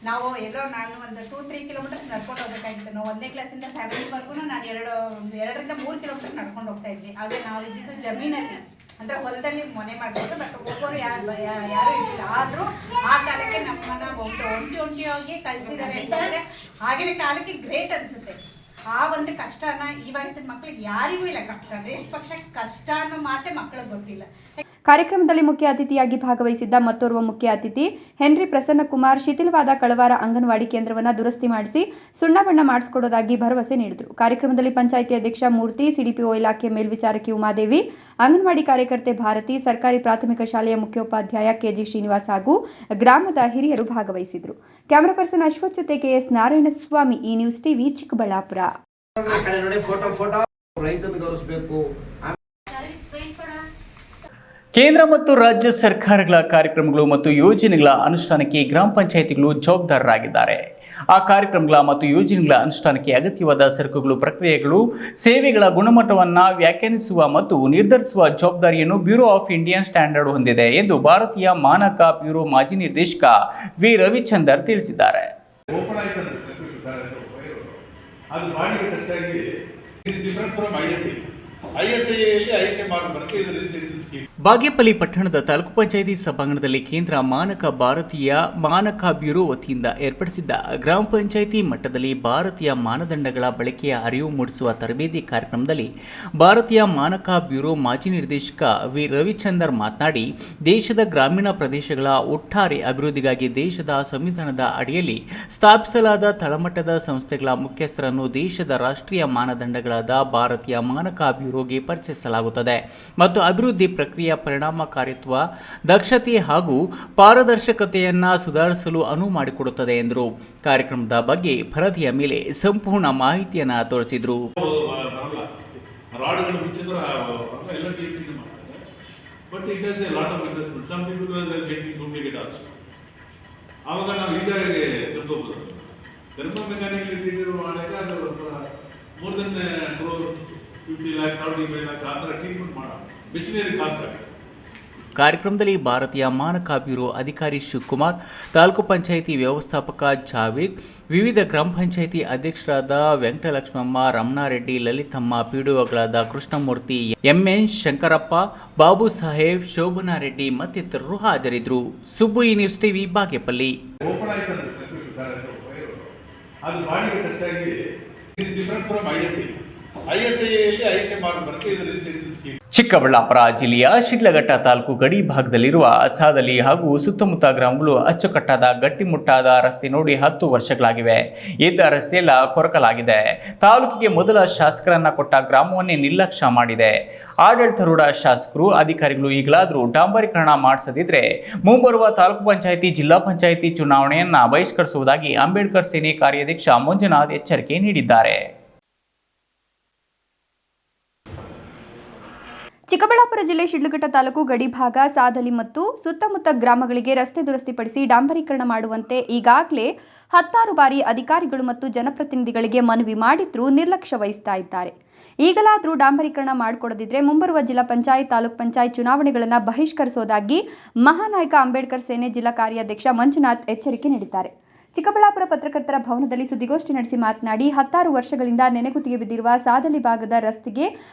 ನಾವು ಎಲ್ಲೋ ನಾನು ಒಂದು 2-3 ಕಿಲೋಮೀಟರ್ಸ್ ನಡ್ಕೊಂಡು ಹೋಗಬೇಕಾಗಿತ್ತು. ನಾವು 1ನೇ ಕ್ಲಾಸಿಂದ 7th ನಾನು 2ರಿಂದ 3 ಕಿಲೋಮೀಟರ್ ನಡ್ಕೊಂಡು ಹೋಗ್ತಾ ಇದ್ವಿ. ಹಾಗೆ ನಾವು ಇದ್ದಿದ್ದು ಜಮೀನಲ್ಲಿ ಅಂದರೆ ಹೊಲದಲ್ಲಿ ಮನೆ ಮಾಡ್ತಿದ್ರು. ಬಟ್ ಹೋಗೋರು ಯಾರು ಇರಲಿಲ್ಲ. ಆದರೂ ಆ ಕಾಲಕ್ಕೆ ನಮ್ಮನ್ನ ಒಂಟಿ ಕಳಿಸಿದ್ದಾರೆ ಅಂತಂದರೆ ಆಗಿನ ಕಾಲಕ್ಕೆ ಗ್ರೇಟ್ ಅನಿಸುತ್ತೆ. ಆ ಒಂದು ಕಷ್ಟನ ಇವಾಗಿನ ಮಕ್ಕಳಿಗೆ ಯಾರಿಗೂ ಇಲ್ಲ. ಎಷ್ಟು ಪಕ್ಷ ಕಷ್ಟ ಅನ್ನೋ ಮಾತೆ ಮಕ್ಕಳಿಗೆ ಗೊತ್ತಿಲ್ಲ. ಕಾರ್ಯಕ್ರಮದಲ್ಲಿ ಮುಖ್ಯ ಅತಿಥಿಯಾಗಿ ಭಾಗವಹಿಸಿದ್ದ ಮತ್ತೋರ್ವ ಮುಖ್ಯ ಅತಿಥಿ ಹೆನ್ರಿ ಪ್ರಸನ್ನಕುಮಾರ್ ಶಿಥಿಲವಾದ ಕಳವಾರ ಅಂಗನವಾಡಿ ಕೇಂದ್ರವನ್ನು ದುರಸ್ತಿ ಮಾಡಿಸಿ ಸುಣ್ಣ ಬಣ್ಣ ಮಾಡಿಸಿಕೊಡೋದಾಗಿ ಭರವಸೆ ನೀಡಿದರು. ಕಾರ್ಯಕ್ರಮದಲ್ಲಿ ಪಂಚಾಯಿತಿ ಅಧ್ಯಕ್ಷ ಮೂರ್ತಿ, ಸಿಡಿಪಿಒ ಇಲಾಖೆ ಮೇಲ್ವಿಚಾರಕಿ ಉಮಾದೇವಿ, ಅಂಗನವಾಡಿ ಕಾರ್ಯಕರ್ತೆ ಭಾರತಿ, ಸರ್ಕಾರಿ ಪ್ರಾಥಮಿಕ ಶಾಲೆಯ ಮುಖ್ಯೋಪಾಧ್ಯಾಯ ಕೆಜಿ ಶ್ರೀನಿವಾಸ್ ಹಾಗೂ ಗ್ರಾಮದ ಹಿರಿಯರು ಭಾಗವಹಿಸಿದರು. ಕ್ಯಾಮರಾ ಪರ್ಸನ್ ಅಶ್ವಥ್ ಜೊತೆ ಕೆಎಸ್ ನಾರಾಯಣಸ್ವಾಮಿ, ಈ ನ್ಯೂಸ್ ಟಿವಿ, ಚಿಕ್ಕಬಳ್ಳಾಪುರ. ಕೇಂದ್ರ ಮತ್ತು ರಾಜ್ಯ ಸರ್ಕಾರಗಳ ಕಾರ್ಯಕ್ರಮಗಳು ಮತ್ತು ಯೋಜನೆಗಳ ಅನುಷ್ಠಾನಕ್ಕೆ ಗ್ರಾಮ ಪಂಚಾಯಿತಿಗಳು ಜವಾಬ್ದಾರರಾಗಿದ್ದಾರೆ. ಆ ಕಾರ್ಯಕ್ರಮಗಳ ಮತ್ತು ಯೋಜನೆಗಳ ಅನುಷ್ಠಾನಕ್ಕೆ ಅಗತ್ಯವಾದ ಸರಕುಗಳು, ಪ್ರಕ್ರಿಯೆಗಳು, ಸೇವೆಗಳ ಗುಣಮಟ್ಟವನ್ನು ವ್ಯಾಖ್ಯಾನಿಸುವ ಮತ್ತು ನಿರ್ಧರಿಸುವ ಜವಾಬ್ದಾರಿಯನ್ನು ಬ್ಯೂರೋ ಆಫ್ ಇಂಡಿಯನ್ ಸ್ಟ್ಯಾಂಡರ್ಡ್ ಹೊಂದಿದೆ ಎಂದು ಭಾರತೀಯ ಮಾನಕ ಬ್ಯೂರೋ ಮಾಜಿ ನಿರ್ದೇಶಕ ವಿ ರವಿಚಂದರ್ ತಿಳಿಸಿದ್ದಾರೆ. ಬಾಗೇಪಲ್ಲಿ ಪಟ್ಟಣದ ತಾಲೂಕು ಪಂಚಾಯಿತಿ ಸಭಾಂಗಣದಲ್ಲಿ ಕೇಂದ್ರ ಭಾರತೀಯ ಮಾನಕ ಬ್ಯೂರೋ ವತಿಯಿಂದ ಏರ್ಪಡಿಸಿದ್ದ ಗ್ರಾಮ ಪಂಚಾಯಿತಿ ಮಟ್ಟದಲ್ಲಿ ಭಾರತೀಯ ಮಾನದಂಡಗಳ ಬಳಕೆಯ ಅರಿವು ಮೂಡಿಸುವ ತರಬೇತಿ ಕಾರ್ಯಕ್ರಮದಲ್ಲಿ ಭಾರತೀಯ ಮಾನಕ ಬ್ಯೂರೋ ಮಾಜಿ ನಿರ್ದೇಶಕ ವಿ ರವಿಚಂದರ್ ಮಾತನಾಡಿ, ದೇಶದ ಗ್ರಾಮೀಣ ಪ್ರದೇಶಗಳ ಒಟ್ಟಾರೆ ಅಭಿವೃದ್ಧಿಗಾಗಿ ದೇಶದ ಸಂವಿಧಾನದ ಅಡಿಯಲ್ಲಿ ಸ್ಥಾಪಿಸಲಾದ ತಳಮಟ್ಟದ ಸಂಸ್ಥೆಗಳ ಮುಖ್ಯಸ್ಥರನ್ನು ದೇಶದ ರಾಷ್ಟ್ರೀಯ ಮಾನದಂಡಗಳಾದ ಭಾರತೀಯ ಮಾನಕ ಬ್ಯೂರೋಗೆ ಪರಿಚಯಿಸಲಾಗುತ್ತದೆ ಮತ್ತು ಅಭಿವೃದ್ಧಿ ಪ್ರಕ್ರಿಯೆಯ ಪರಿಣಾಮಕಾರಿತ್ವ, ದಕ್ಷತೆ ಹಾಗೂ ಪಾರದರ್ಶಕತೆಯನ್ನು ಸುಧಾರಿಸಲು ಅನುವು ಮಾಡಿಕೊಡುತ್ತದೆ ಎಂದರು. ಕಾರ್ಯಕ್ರಮದ ಬಗ್ಗೆ ಪರದೆಯ ಮೇಲೆ ಸಂಪೂರ್ಣ ಮಾಹಿತಿಯನ್ನು ತೋರಿಸಿದರು. ಆವಾಗ ನಾವು ಈಸಿಯಾಗಿ ತಿಳ್ಕೋಬಹುದು. ಥರ್ಮಲ್ ಮೆಕ್ಯಾನಿಕಲ್ ಟ್ರೀಟ್ ಮಾಡಾಗ ಅದು ಮೋರ್ ದೆನ್ 50 lakhs 75 lakhs ಆ ಥರ ಟ್ರೀಟ್ಮೆಂಟ್ ಮಾಡೋ ಮಿಷನರಿ ಕಾಸ್ಟ್ ಆಗಿದೆ. ಕಾರ್ಯಕ್ರಮದಲ್ಲಿ ಭಾರತೀಯ ಮಾನಕ ಬ್ಯೂರೋ ಅಧಿಕಾರಿ ಶಿವಕುಮಾರ್, ತಾಲೂಕು ಪಂಚಾಯಿತಿ ವ್ಯವಸ್ಥಾಪಕ ಜಾವೇದ್, ವಿವಿಧ ಗ್ರಾಮ ಪಂಚಾಯಿತಿ ಅಧ್ಯಕ್ಷರಾದ ವೆಂಕಟಲಕ್ಷ್ಮಮ್ಮ, ರಮಣಾರೆಡ್ಡಿ, ಲಲಿತಮ್ಮ, ಪಿಡಿಒಗಳಾದ ಕೃಷ್ಣಮೂರ್ತಿ, ಎಂಎನ್ ಶಂಕರಪ್ಪ, ಬಾಬು ಸಾಹೇಬ್, ಶೋಭನಾ ರೆಡ್ಡಿ ಮತ್ತಿತರರು ಹಾಜರಿದ್ದರು. ಸುಬ್ಬು, ಈ ನ್ಯೂಸ್ ಟಿವಿ, ಬಾಗೇಪಲ್ಲಿ. ಓಪನ್ ಆಯ್ತು ಅದು ಬಾಡಿಗೆ ಟಚ್ ಆಗಿ ಡಿಫರೆಂಟ್ ಫ್ರಮ್ ಐಎಸ್ಐಯಲ್ಲಿ ಐಎಸ್ಐ ಮಾರ್ಕ್ ಬರುತ್ತೆ. ಇದು ರಿಜಿಸ್ಟ್ರೇಷನ್ ಸ್ಕೀಮ್. ಚಿಕ್ಕಬಳ್ಳಾಪುರ ಜಿಲ್ಲೆಯ ಶಿಡ್ಲಘಟ್ಟ ತಾಲೂಕು ಗಡಿ ಭಾಗದಲ್ಲಿರುವ ಸಾದಲಿ ಹಾಗೂ ಸುತ್ತಮುತ್ತ ಗ್ರಾಮಗಳು ಅಚ್ಚುಕಟ್ಟಾದ ಗಟ್ಟಿಮುಟ್ಟಾದ ರಸ್ತೆ ನೋಡಿ 10 ವರ್ಷಗಳಾಗಿವೆ. ಇದ್ದ ರಸ್ತೆಯೆಲ್ಲ ಕೊರಕಲಾಗಿದೆ. ತಾಲೂಕಿಗೆ ಮೊದಲ ಶಾಸಕರನ್ನ ಕೊಟ್ಟ ಗ್ರಾಮವನ್ನೇ ನಿರ್ಲಕ್ಷ್ಯ ಮಾಡಿದೆ. ಆಡಳಿತಾರೂಢ ಶಾಸಕರು, ಅಧಿಕಾರಿಗಳು ಈಗಲಾದರೂ ಡಾಂಬರೀಕರಣ ಮಾಡಿಸದಿದ್ರೆ ಮುಂಬರುವ ತಾಲೂಕು ಪಂಚಾಯಿತಿ, ಜಿಲ್ಲಾ ಪಂಚಾಯಿತಿ ಚುನಾವಣೆಯನ್ನ ಬಹಿಷ್ಕರಿಸುವುದಾಗಿ ಅಂಬೇಡ್ಕರ್ ಸೇನೆ ಕಾರ್ಯಾಧ್ಯಕ್ಷ ಮಂಜುನಾಥ್ ಎಚ್ಚರಿಕೆ ನೀಡಿದ್ದಾರೆ. ಚಿಕ್ಕಬಳ್ಳಾಪುರ ಜಿಲ್ಲೆ ಶಿಡ್ಲಘಟ್ಟ ತಾಲೂಕು ಗಡಿಭಾಗ ಸಾದಲಿ ಮತ್ತು ಸುತ್ತಮುತ್ತ ಗ್ರಾಮಗಳಿಗೆ ರಸ್ತೆ ದುರಸ್ತಿಪಡಿಸಿ ಡಾಂಬರೀಕರಣ ಮಾಡುವಂತೆ ಈಗಾಗಲೇ 10 ಬಾರಿ ಅಧಿಕಾರಿಗಳು ಮತ್ತು ಜನಪ್ರತಿನಿಧಿಗಳಿಗೆ ಮನವಿ ಮಾಡಿದ್ರೂ ನಿರ್ಲಕ್ಷ್ಯ ವಹಿಸ್ತಾ ಇದ್ದಾರೆ. ಈಗಲಾದರೂ ಡಾಂಬರೀಕರಣ ಮಾಡಿಕೊಡದಿದ್ರೆ ಮುಂಬರುವ ಜಿಲ್ಲಾ ಪಂಚಾಯತ್, ತಾಲೂಕು ಪಂಚಾಯತ್ ಚುನಾವಣೆಗಳನ್ನು ಬಹಿಷ್ಕರಿಸುವುದಾಗಿ ಮಹಾನಾಯಕ ಅಂಬೇಡ್ಕರ್ ಸೇನೆ ಜಿಲ್ಲಾ ಕಾರ್ಯಾಧ್ಯಕ್ಷ ಮಂಜುನಾಥ್ ಎಚ್ಚರಿಕೆ ನೀಡಿದ್ದಾರೆ. ಚಿಕ್ಕಬಳ್ಳಾಪುರ ಪತ್ರಕರ್ತರ ಭವನದಲ್ಲಿ ಸುದ್ದಿಗೋಷ್ಠಿ ನಡೆಸಿ ಮಾತನಾಡಿ, 10 ವರ್ಷಗಳಿಂದ ನೆನೆಗುತ್ತಿಗೆ ಬಿದ್ದಿರುವ ಸಾದಲಿ ಭಾಗದ ರಸ್ತೆಗೆ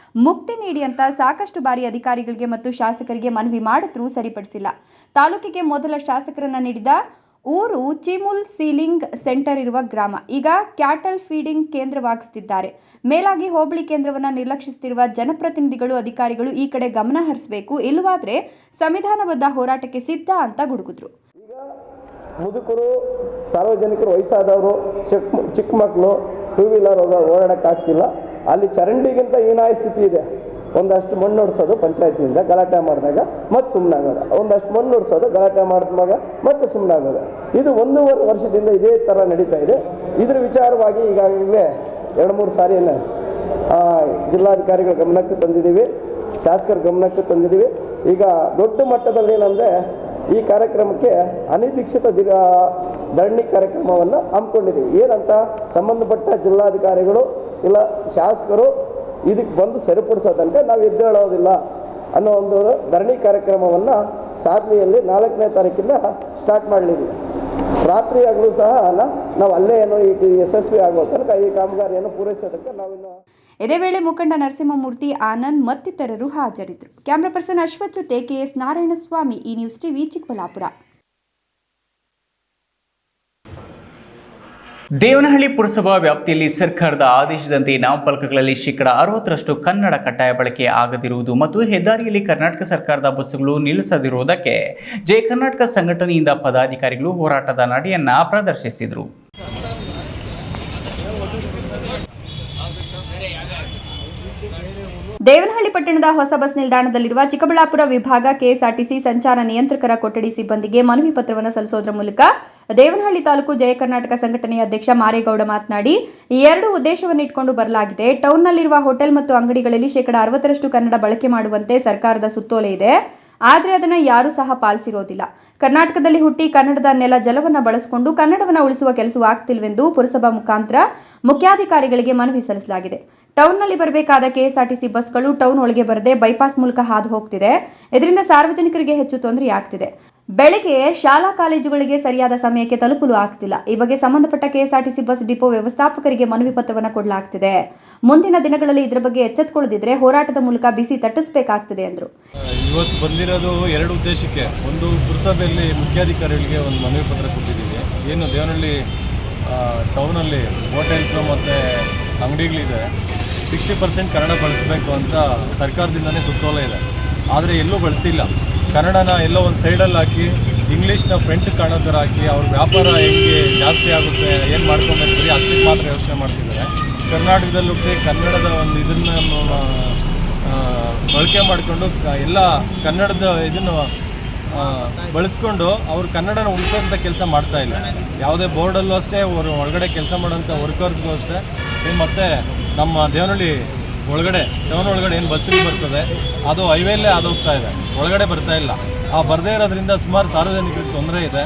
ಮುಕ್ತಿ ನೀಡಿ ಅಂತ ಸಾಕಷ್ಟು ಬಾರಿ ಅಧಿಕಾರಿಗಳಿಗೆ ಮತ್ತು ಶಾಸಕರಿಗೆ ಮನವಿ ಮಾಡಿದ್ರೂ ಸರಿಪಡಿಸಿಲ್ಲ. ತಾಲೂಕಿಗೆ ಮೊದಲ ಶಾಸಕರನ್ನ ನೀಡಿದ ಊರು ಚಿಮುಲ್ ಸೀಲಿಂಗ್ ಸೆಂಟರ್ ಇರುವ ಗ್ರಾಮ ಈಗ ಕ್ಯಾಟಲ್ ಫೀಡಿಂಗ್ ಕೇಂದ್ರವಾಗಿಸುತ್ತಿದ್ದಾರೆ. ಮೇಲಾಗಿ ಹೋಬಳಿ ಕೇಂದ್ರವನ್ನು ನಿರ್ಲಕ್ಷಿಸುತ್ತಿರುವ ಜನಪ್ರತಿನಿಧಿಗಳು, ಅಧಿಕಾರಿಗಳು ಈ ಕಡೆ ಗಮನ ಹರಿಸಬೇಕು, ಇಲ್ಲವಾದ್ರೆ ಸಂವಿಧಾನಬದ್ಧ ಹೋರಾಟಕ್ಕೆ ಸಿದ್ಧ ಅಂತ ಗುಡುಗಿದ್ರು. ಮುದುಕರು, ಸಾರ್ವಜನಿಕರು, ವಯಸ್ಸಾದವರು, ಚಿಕ್ಕ ಮಕ್ಕಳು ಟೂ ವೀಲರ್ ಓಡಾಡೋಕ್ಕಾಗ್ತಿಲ್ಲ. ಅಲ್ಲಿ ಚರಂಡಿಗಿಂತ ಹೀನಾಯ ಸ್ಥಿತಿ ಇದೆ. ಒಂದಷ್ಟು ಮಣ್ಣು ಹೊಡ್ಸೋದು ಪಂಚಾಯತಿಯಿಂದ ಗಲಾಟೆ ಮಾಡಿದಾಗ ಮತ್ತೆ ಸುಮ್ಮನಾಗೋದು, ಒಂದಷ್ಟು ಮಣ್ಣು ಹೊಡ್ಸೋದು ಗಲಾಟೆ ಮಾಡಿದಾಗ ಮತ್ತೆ ಸುಮ್ಮನಾಗೋದು. ಇದು 1.5 ವರ್ಷದಿಂದ ಇದೇ ಥರ ನಡೀತಾ ಇದೆ. ಇದ್ರ ವಿಚಾರವಾಗಿ ಈಗಾಗಲೇ 2-3 ಸಾರಿ ಜಿಲ್ಲಾಧಿಕಾರಿಗಳ ಗಮನಕ್ಕೆ ತಂದಿದ್ದೀವಿ, ಶಾಸಕರ ಗಮನಕ್ಕೆ ತಂದಿದ್ದೀವಿ. ಈಗ ದೊಡ್ಡ ಮಟ್ಟದಲ್ಲಿ ಏನಂದರೆ ಈ ಕಾರ್ಯಕ್ರಮಕ್ಕೆ ಅನಿರೀಕ್ಷಿತ ಧರಣಿ ಕಾರ್ಯಕ್ರಮವನ್ನು ಹಮ್ಮಿಕೊಂಡಿದ್ದೀವಿ. ಏನಂತ ಸಂಬಂಧಪಟ್ಟ ಜಿಲ್ಲಾಧಿಕಾರಿಗಳು ಇಲ್ಲ ಶಾಸಕರು ಇದಕ್ಕೆ ಬಂದು ಸರಿಪಡಿಸೋ ತನಕ ನಾವು ಎದ್ದೇಳೋದಿಲ್ಲ ಅನ್ನೋ ಒಂದು ಧರಣಿ ಕಾರ್ಯಕ್ರಮವನ್ನು ಸಾಧನೆಯಲ್ಲಿ 4ನೇ ತಾರೀಕಿಂದ ಸ್ಟಾರ್ಟ್ ಮಾಡಲಿದ್ದೀವಿ. ರಾತ್ರಿ ಆಗಲೂ ಸಹ ನಾವು ಅಲ್ಲೇ ಏನೋ ಈಗ ಯಶಸ್ವಿ ಆಗೋ ತನಕ ಈ ಕಾಮಗಾರಿಯನ್ನು ಪೂರೈಸೋ ತನಕ ನಾವಿನ್ನು. ಇದೇ ವೇಳೆ ಮುಖಂಡ ನರಸಿಂಹಮೂರ್ತಿ, ಆನಂದ್ ಮತ್ತಿತರರು ಹಾಜರಿದ್ದರು. ಕ್ಯಾಮರಾ ಪರ್ಸನ್ ಅಶ್ವಥ್ ಜೊತೆ ಕೆಎಸ್ ನಾರಾಯಣಸ್ವಾಮಿ, ಈ ನ್ಯೂಸ್ ಟಿವಿ, ಚಿಕ್ಕಬಳ್ಳಾಪುರ. ದೇವನಹಳ್ಳಿ ಪುರಸಭಾ ವ್ಯಾಪ್ತಿಯಲ್ಲಿ ಸರ್ಕಾರದ ಆದೇಶದಂತೆ ನಾಮಫಲಕಗಳಲ್ಲಿ 60% ಕನ್ನಡ ಕಡ್ಡಾಯ ಬಳಕೆ ಆಗದಿರುವುದು ಮತ್ತು ಹೆದ್ದಾರಿಯಲ್ಲಿ ಕರ್ನಾಟಕ ಸರ್ಕಾರದ ಬಸ್ಸುಗಳು ನಿಲ್ಲಿಸದಿರುವುದಕ್ಕೆ ಜಯ ಕರ್ನಾಟಕ ಸಂಘಟನೆಯಿಂದ ಪದಾಧಿಕಾರಿಗಳು ಹೋರಾಟದ ನಡೆಯನ್ನ ಪ್ರದರ್ಶಿಸಿದರು. ದೇವನಹಳ್ಳಿ ಪಟ್ಟಣದ ಹೊಸ ಬಸ್ ನಿಲ್ದಾಣದಲ್ಲಿರುವ ಚಿಕ್ಕಬಳ್ಳಾಪುರ ವಿಭಾಗ ಕೆಎಸ್ಆರ್ಟಿಸಿ ಸಂಚಾರ ನಿಯಂತ್ರಕರ ಕೊಠಡಿ ಸಿಬ್ಬಂದಿಗೆ ಮನವಿ ಪತ್ರವನ್ನು ಸಲ್ಲಿಸೋದ್ರ ಮೂಲಕ ದೇವನಹಳ್ಳಿ ತಾಲೂಕು ಜಯ ಕರ್ನಾಟಕ ಸಂಘಟನೆಯ ಅಧ್ಯಕ್ಷ ಮಾರೇಗೌಡ ಮಾತನಾಡಿ, ಈ ಎರಡು ಉದ್ದೇಶವನ್ನು ಇಟ್ಕೊಂಡು ಬರಲಾಗಿದೆ. ಟೌನ್ನಲ್ಲಿರುವ ಹೋಟೆಲ್ ಮತ್ತು ಅಂಗಡಿಗಳಲ್ಲಿ 60% ಕನ್ನಡ ಬಳಕೆ ಮಾಡುವಂತೆ ಸರ್ಕಾರದ ಸುತ್ತೋಲೆ ಇದೆ. ಆದರೆ ಅದನ್ನು ಯಾರೂ ಸಹ ಪಾಲಿಸಿರೋದಿಲ್ಲ. ಕರ್ನಾಟಕದಲ್ಲಿ ಹುಟ್ಟಿ ಕನ್ನಡದ ನೆಲ ಜಲವನ್ನು ಬಳಸಿಕೊಂಡು ಕನ್ನಡವನ್ನು ಉಳಿಸುವ ಕೆಲಸವಾಗ್ತಿಲ್ವೆಂದು ಪುರಸಭಾ ಮುಖಾಂತರ ಮುಖ್ಯಾಧಿಕಾರಿಗಳಿಗೆ ಮನವಿ ಸಲ್ಲಿಸಲಾಗಿದೆ. ಟೌನ್ನಲ್ಲಿ ಬರಬೇಕಾದ ಕೆಎಸ್ಆರ್ಟಿಸಿ ಬಸ್ಗಳು ಟೌನ್ ಒಳಗೆ ಬರದೆ ಬೈಪಾಸ್ ಮೂಲಕ ಹಾದು ಹೋಗ್ತಿದೆ. ಇದರಿಂದ ಸಾರ್ವಜನಿಕರಿಗೆ ಹೆಚ್ಚು ತೊಂದರೆಯಾಗ್ತಿದೆ. ಬೆಳಗ್ಗೆ ಶಾಲಾ ಕಾಲೇಜುಗಳಿಗೆ ಸರಿಯಾದ ಸಮಯಕ್ಕೆ ತಲುಪಲು ಆಗ್ತಿಲ್ಲ. ಈ ಬಗ್ಗೆ ಸಂಬಂಧಪಟ್ಟ ಕೆಎಸ್ಆರ್ಟಿಸಿ ಬಸ್ ಡಿಪೋ ವ್ಯವಸ್ಥಾಪಕರಿಗೆ ಮನವಿ ಪತ್ರವನ್ನು ಕೊಡಲಾಗ್ತಿದೆ. ಮುಂದಿನ ದಿನಗಳಲ್ಲಿ ಇದರ ಬಗ್ಗೆ ಎಚ್ಚೆತ್ತುಕೊಳ್ಳದಿದ್ರೆ ಹೋರಾಟದ ಮೂಲಕ ಬಿಸಿ ತಟ್ಟಿಸಬೇಕಾಗ್ತದೆ ಎಂದರು. ಇವತ್ತು ಬಂದಿರೋದು ಎರಡು ಉದ್ದೇಶಕ್ಕೆ. ಒಂದು, ಪುರಸಭೆಯಲ್ಲಿ ಮುಖ್ಯಾಧಿಕಾರಿಗಳಿಗೆ ಒಂದು ಮನವಿ ಪತ್ರ ಕೊಟ್ಟಿದ್ದೀವಿ. ಏನು ದೇವನಹಳ್ಳಿ ಟೌನಲ್ಲಿ ಹೋಟೆಲ್ಸು ಮತ್ತು ಅಂಗಡಿಗಳಿದೆ, 60% ಕನ್ನಡ ಬಳಸಬೇಕು ಅಂತ ಸರ್ಕಾರದಿಂದನೇ ಸುತ್ತೋಲೆ ಇದೆ. ಆದರೆ ಎಲ್ಲೂ ಬಳಸಿಲ್ಲ. ಕನ್ನಡನ ಎಲ್ಲೋ ಒಂದು ಸೈಡಲ್ಲಿ ಹಾಕಿ ಇಂಗ್ಲೀಷ್ನ ಫ್ರಂಟ್ ಕಾಣೋ ಥರ ಹಾಕಿ ಅವ್ರ ವ್ಯಾಪಾರ ಹೆಂಗೆ ಜಾಸ್ತಿ ಆಗುತ್ತೆ, ಏನು ಮಾಡ್ಕೊಬೇಕು ಬರೀ ಅಷ್ಟಕ್ಕೆ ಮಾತ್ರ ಯೋಚನೆ ಮಾಡ್ತಿದ್ದಾರೆ. ಕರ್ನಾಟಕದಲ್ಲೂ ಕನ್ನಡದ ಒಂದು ಇದನ್ನು ಬಳಕೆ ಮಾಡಿಕೊಂಡು ಎಲ್ಲ ಕನ್ನಡದ ಇದನ್ನು ಬಳಸ್ಕೊಂಡು ಅವ್ರು ಕನ್ನಡನ ಉಳಿಸೋಂಥ ಕೆಲಸ ಮಾಡ್ತಾಯಿಲ್ಲ. ಯಾವುದೇ ಬೋರ್ಡಲ್ಲೂ ಅಷ್ಟೇ, ಅವರು ಒಳಗಡೆ ಕೆಲಸ ಮಾಡೋಂಥ ವರ್ಕರ್ಸ್ಗೂ ಅಷ್ಟೇ. ಮತ್ತು ನಮ್ಮ ದೇವನಹಳ್ಳಿ ಟೌನ್ ಒಳಗಡೆ ಏನು ಬಸ್ಸಿಗೆ ಬರ್ತದೆ ಅದು ಹೈವೇಲ್ಲೇ ಹೋಗ್ತಾ ಇದೆ, ಒಳಗಡೆ ಬರ್ತಾ ಇಲ್ಲ. ಆ ಬರದೇ ಇರೋದ್ರಿಂದ ಸುಮಾರು ಸಾರ್ವಜನಿಕರಿಗೆ ತೊಂದರೆ ಇದೆ.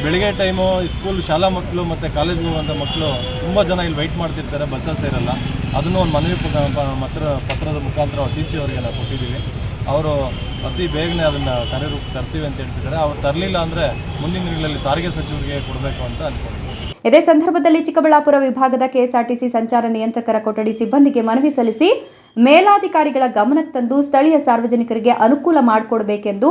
ಬೆಳಿಗ್ಗೆ ಟೈಮು ಸ್ಕೂಲ್ ಶಾಲಾ ಮಕ್ಕಳು ಮತ್ತು ಕಾಲೇಜ್ಗೆ ಹೋಗುವಂಥ ಮಕ್ಕಳು ತುಂಬ ಜನ ಇಲ್ಲಿ ವೆಯ್ಟ್ ಮಾಡ್ತಿರ್ತಾರೆ, ಬಸ್ಸಸ್ ಇರಲ್ಲ. ಅದನ್ನು ಒಂದು ಮನವಿ ಪತ್ರದ ಮುಖಾಂತರ TC ಅವರಿಗೆ ನಾವು ಕೊಟ್ಟಿದ್ದೀವಿ. ಅವರು ಅತಿ ಬೇಗನೆ ಅದನ್ನು ಕಾರ್ಯರೂಪ ತರ್ತೀವಿ ಅಂತ ಹೇಳ್ತಿದ್ದಾರೆ. ಅವ್ರು ತರಲಿಲ್ಲ ಅಂದರೆ ಮುಂದಿನ ದಿನಗಳಲ್ಲಿ ಸಾರಿಗೆ ಸಚಿವರಿಗೆ ಕೊಡಬೇಕು ಅಂತ ಅಂದ್ಕೊಂಡಿದ್ದೀವಿ. ಇದೇ ಸಂದರ್ಭದಲ್ಲಿ ಚಿಕ್ಕಬಳ್ಳಾಪುರ ವಿಭಾಗದ ಕೆಎಸ್ಆರ್ಟಿಸಿ ಸಂಚಾರ ನಿಯಂತ್ರಕರ ಕೊಠಡಿ ಸಿಬ್ಬಂದಿಗೆ ಮನವಿ ಸಲ್ಲಿಸಿ ಮೇಲಾಧಿಕಾರಿಗಳ ಗಮನಕ್ಕೆ ತಂದು ಸ್ಥಳೀಯ ಸಾರ್ವಜನಿಕರಿಗೆ ಅನುಕೂಲ ಮಾಡಿಕೊಡಬೇಕೆಂದು